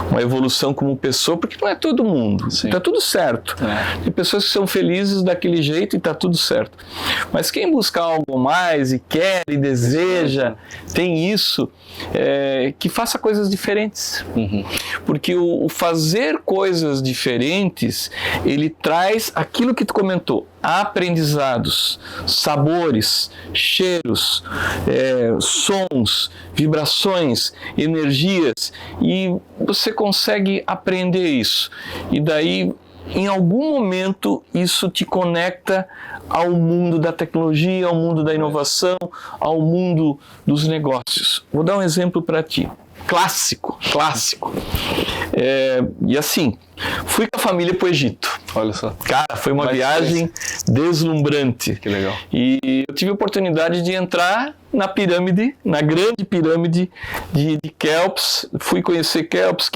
C: uma evolução como pessoa, porque não é todo mundo, está tudo certo. Tem pessoas que são felizes daquele jeito e está tudo certo. Mas quem busca algo mais e quer e deseja, tem isso, que faça coisas diferentes. Porque o fazer coisas diferentes, ele traz aquilo que tu comentou, aprendizados, sabores, cheiros, sons, vibrações, energias, e você consegue aprender isso. E daí, em algum momento, isso te conecta ao mundo da tecnologia, ao mundo da inovação, ao mundo dos negócios. Vou dar um exemplo para ti. Clássico. E assim, fui com a família para o Egito.
A: Olha só.
C: Cara, foi uma viagem deslumbrante.
A: Que legal.
C: E eu tive a oportunidade de entrar na pirâmide, na grande pirâmide de Quéops. Fui conhecer Quéops,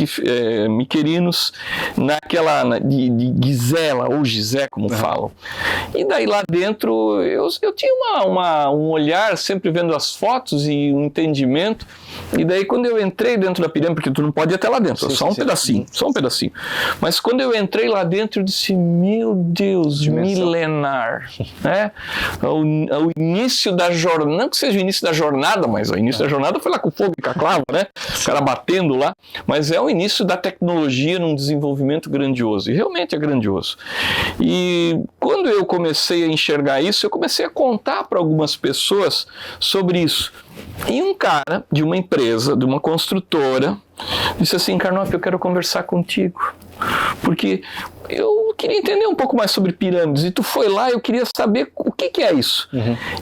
C: Miquerinos, de Gizé, ou Gizé, como falam. E daí lá dentro, eu tinha um olhar, sempre vendo as fotos e um entendimento. E daí quando eu entrei dentro da pirâmide, porque tu não pode ir até lá dentro, só um pedacinho. Mas quando eu entrei lá dentro, eu disse, meu Deus, milenar, né? O início da jornada, não que seja o início da jornada, mas o início da jornada foi lá com fogo e com a clava, né? O cara batendo lá, mas é o início da tecnologia num desenvolvimento grandioso, e realmente é grandioso. E quando eu comecei a enxergar isso, eu comecei a contar para algumas pessoas sobre isso. E um cara de uma empresa, de uma construtora, disse assim, Carnop, eu quero conversar contigo, porque eu queria entender um pouco mais sobre pirâmides, e tu foi lá e eu queria saber o que é isso.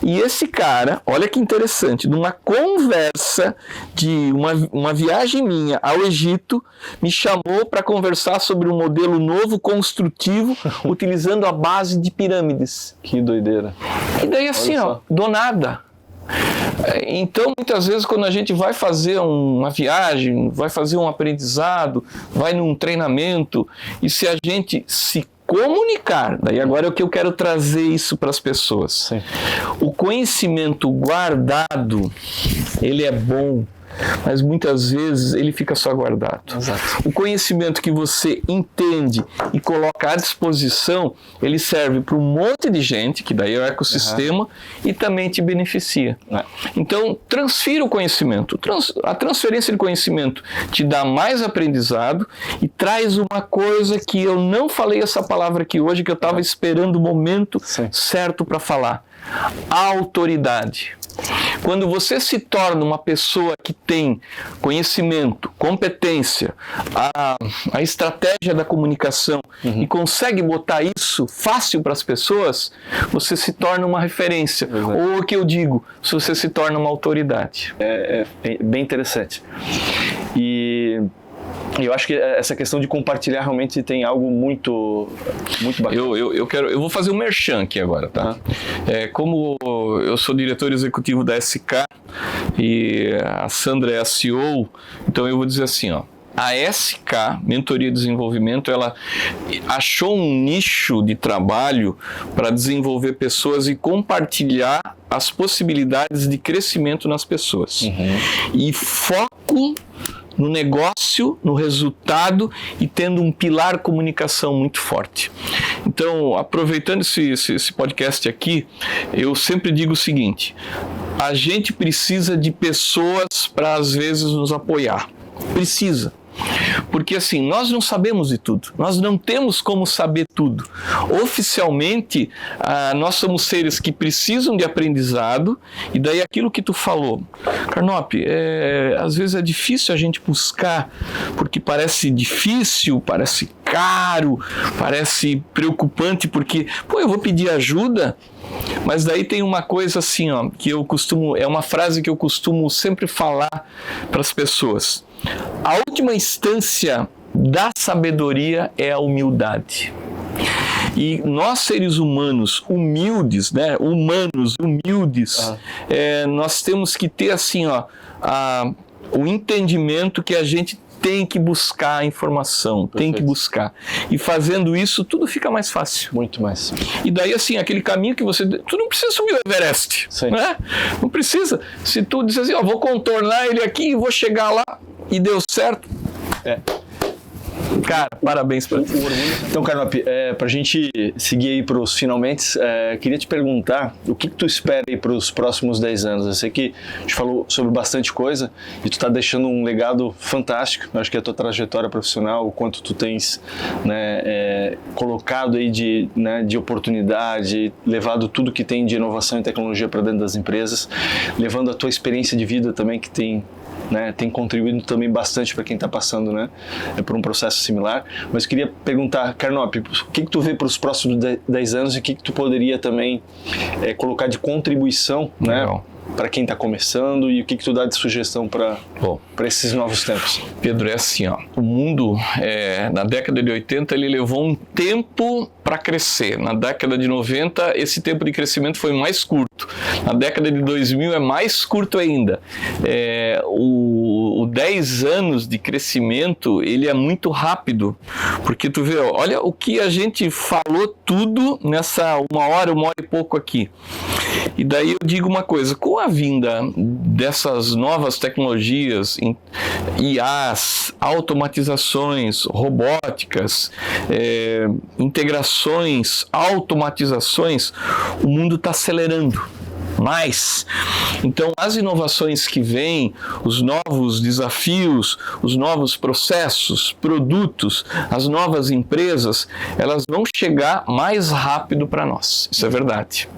C: E esse cara, olha que interessante, numa conversa de uma viagem minha ao Egito, me chamou para conversar sobre um modelo novo construtivo, utilizando a base de pirâmides.
A: Que doideira.
C: E daí assim, do nada,
B: Então, muitas vezes, quando a gente vai fazer uma viagem, vai fazer um aprendizado, vai num treinamento, e se a gente se comunicar, daí agora é o que eu quero trazer isso para as pessoas.
A: Sim.
B: O conhecimento guardado, ele é bom, mas muitas vezes ele fica só guardado.
A: Exato.
B: O conhecimento que você entende e coloca à disposição, ele serve para um monte de gente, que daí é o ecossistema, e também te beneficia. Então, transfira o conhecimento. A transferência de conhecimento te dá mais aprendizado e traz uma coisa que eu não falei essa palavra aqui hoje, que eu estava esperando o momento certo para falar. Autoridade. Quando você se torna uma pessoa que tem conhecimento, competência, a estratégia da comunicação e consegue botar isso fácil para as pessoas, você se torna uma referência. Ou o que eu digo, você se torna uma autoridade.
A: É bem interessante. E eu acho que essa questão de compartilhar realmente tem algo muito bacana.
B: Eu vou fazer um merchan aqui agora, tá? Como eu sou diretor executivo da SK e a Sandra é a CEO, então eu vou dizer assim, ó. A SK, Mentoria e Desenvolvimento, ela achou um nicho de trabalho para desenvolver pessoas e compartilhar as possibilidades de crescimento nas pessoas. E foco no negócio, no resultado e tendo um pilar comunicação muito forte. Então, aproveitando esse podcast aqui, eu sempre digo o seguinte: a gente precisa de pessoas para às vezes nos apoiar. Precisa. Porque assim, nós não sabemos de tudo, nós não temos como saber tudo. Oficialmente, nós somos seres que precisam de aprendizado, e daí aquilo que tu falou, Carnop, às vezes é difícil a gente buscar, porque parece difícil, parece caro, parece preocupante, porque, eu vou pedir ajuda. Mas daí tem uma coisa assim, ó, que é uma frase que eu costumo sempre falar para as pessoas. A última instância da sabedoria é a humildade. E nós, seres humanos humildes, né? Nós temos que ter assim, ó, o entendimento que a gente tem que buscar a informação, tem que buscar. E fazendo isso, tudo fica mais fácil.
A: Muito mais.
B: E daí, assim, aquele caminho que tu não precisa subir o Everest, né? Não precisa. Se tu diz assim, vou contornar ele aqui e vou chegar lá e deu certo. Cara, parabéns pra ti.
A: Então, Carnop, pra gente seguir aí pros finalmente, queria te perguntar o que tu espera aí pros próximos 10 anos. Eu sei que a gente falou sobre bastante coisa e tu tá deixando um legado fantástico. Eu acho que a tua trajetória profissional, o quanto tu tens, né, colocado aí de oportunidade, levado tudo que tem de inovação e tecnologia para dentro das empresas, levando a tua experiência de vida também, que tem contribuído também bastante para quem está passando, né, por um processo similar. Mas eu queria perguntar, Carnop, o que tu vê para os próximos 10 anos e o que tu poderia também colocar de contribuição, né, para quem está começando, e o que tu dá de sugestão para esses novos tempos?
B: Pedro, é assim, ó, o mundo, na década de 80, ele levou um tempo para crescer. Na década de 90, esse tempo de crescimento foi mais curto. Na década de 2000 é mais curto ainda. O 10 anos de crescimento, ele é muito rápido, porque tu vê, olha o que a gente falou tudo nessa uma hora e pouco aqui. E daí eu digo uma coisa, com a vinda dessas novas tecnologias, IAs, automatizações, robóticas, integrações, automatizações, o mundo está acelerando mais. Então, as inovações que vêm, os novos desafios, os novos processos, produtos, as novas empresas, elas vão chegar mais rápido para nós. Isso é verdade.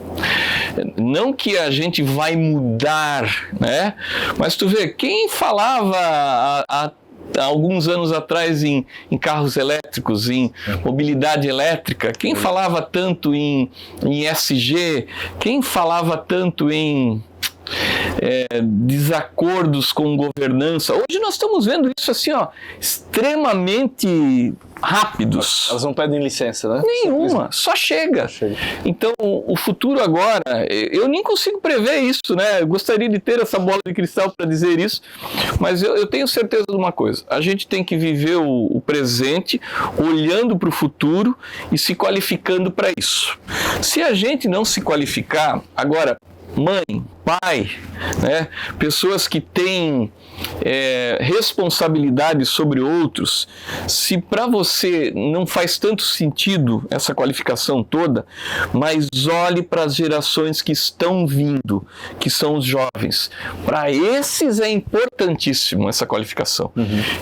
B: Não que a gente vai mudar, né? Mas tu vê, quem falava há alguns anos atrás em carros elétricos, em mobilidade elétrica, quem falava tanto em ESG, quem falava tanto em desacordos com governança? Hoje nós estamos vendo isso assim, ó, extremamente
C: rápidos.
A: Elas não pedem licença, né?
C: Nenhuma, só chega. Então, o futuro agora, eu nem consigo prever isso, né? Eu gostaria de ter essa bola de cristal para dizer isso, mas eu tenho certeza de uma coisa: a gente tem que viver o presente, olhando para o futuro e se qualificando para isso. Se a gente não se qualificar, agora, mãe, pai, né, pessoas que têm responsabilidade sobre outros, se para você não faz tanto sentido essa qualificação toda, mas olhe para as gerações que estão vindo, que são os jovens. Para esses é importantíssimo essa qualificação.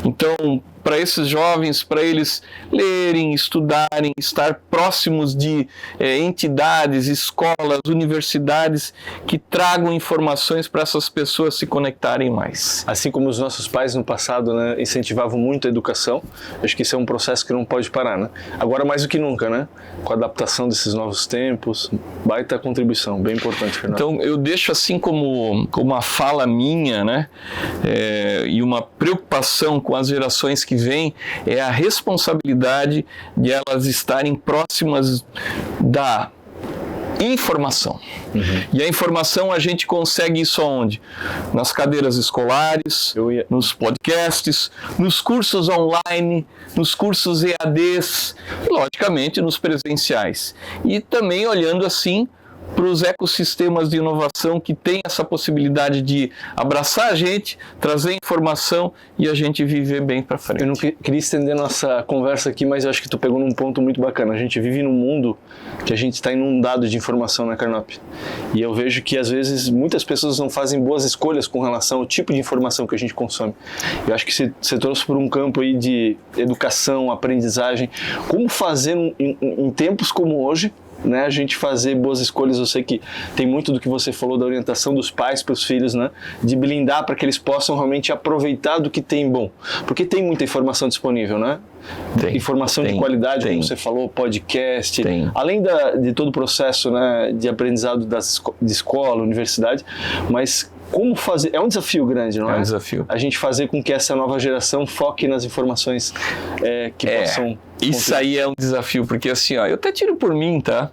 C: Então, para esses jovens, para eles lerem, estudarem, estar próximos de entidades, escolas, universidades que tragam informações para essas pessoas se conectarem mais.
A: Assim como os nossos pais no passado, né, incentivavam muito a educação, acho que isso é um processo que não pode parar, né? Agora mais do que nunca, né? Com a adaptação desses novos tempos, baita contribuição, bem importante, Fernando.
C: Então eu deixo assim como uma fala minha, né, e uma preocupação com as gerações que vêm, é a responsabilidade de elas estarem próximas da informação. E a informação a gente consegue isso aonde? Nas cadeiras escolares, nos podcasts, nos cursos online, nos cursos EADs e, logicamente, nos presenciais. E também olhando assim para os ecossistemas de inovação que têm essa possibilidade de abraçar a gente, trazer informação e a gente viver bem para frente.
A: Eu não queria estender nossa conversa aqui, mas eu acho que tu pegou num ponto muito bacana. A gente vive num mundo que a gente está inundado de informação na Carnop. E eu vejo que às vezes muitas pessoas não fazem boas escolhas com relação ao tipo de informação que a gente consome. Eu acho que você trouxe por um campo aí de educação, aprendizagem, como fazer em tempos como hoje, né, a gente fazer boas escolhas. Eu sei que tem muito do que você falou da orientação dos pais para os filhos, né, de blindar para que eles possam realmente aproveitar do que tem bom, porque tem muita informação disponível, né? Informação de qualidade, como você falou, podcast, além de todo o processo, né, de aprendizado de escola, universidade, mas como fazer, é um desafio grande, não é?
C: É um desafio.
A: A gente fazer com que essa nova geração foque nas informações que possam...
C: Isso aí é um desafio, porque assim, ó, eu até tiro por mim, tá?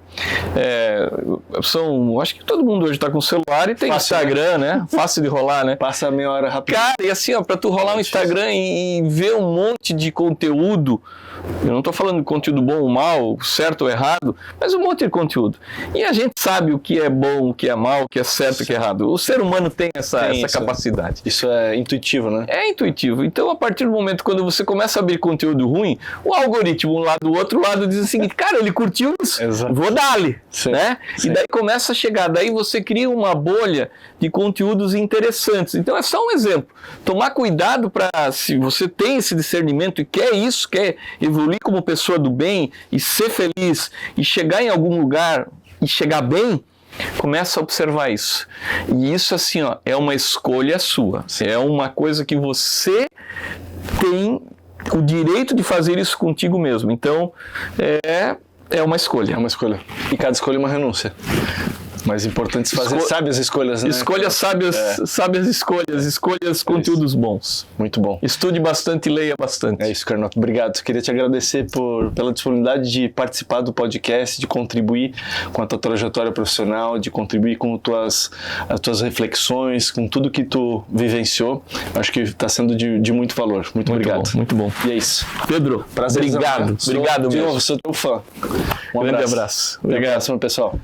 C: Acho que todo mundo hoje está com celular e tem fácil, Instagram, né? Fácil de rolar, né?
A: Passa meia hora rápido.
C: Cara, e assim, ó, pra tu rolar um Instagram e ver um monte de conteúdo, eu não tô falando de conteúdo bom ou mal, certo ou errado, mas um monte de conteúdo. E a gente sabe o que é bom, o que é mal, o que é certo e o que é errado. O ser humano tem essa capacidade.
A: Isso é intuitivo, né?
C: É intuitivo. Então, a partir do momento quando você começa a abrir conteúdo ruim, o algoritmo um lado do outro lado diz o seguinte: cara, ele curtiu isso, vou dar-lhe, né? Sim. E daí começa a chegar, daí você cria uma bolha de conteúdos interessantes. Então é só um exemplo. Tomar cuidado para, se você tem esse discernimento e quer isso, quer evoluir como pessoa do bem e ser feliz e chegar em algum lugar e chegar bem, começa a observar isso. E isso, assim, ó, é uma escolha sua. É uma coisa que você tem o direito de fazer isso contigo mesmo. Então, é uma escolha.
A: É uma escolha. E cada escolha é uma renúncia. Mas importante fazer sábias escolhas, né?
C: Escolhas sábias, sábias escolhas conteúdos bons.
A: Muito bom.
C: Estude bastante e leia bastante.
A: É isso, Carnop. Obrigado. Queria te agradecer pela disponibilidade de participar do podcast, de contribuir com a tua trajetória profissional, de contribuir com as tuas reflexões, com tudo que tu vivenciou. Acho que está sendo de muito valor. Muito obrigado.
C: Bom, muito bom.
A: E é isso.
C: Pedro,
A: prazer.
C: Obrigado. Obrigado
A: de
C: mesmo.
A: novo, sou teu fã.
C: Um grande abraço.
A: Obrigado, pessoal.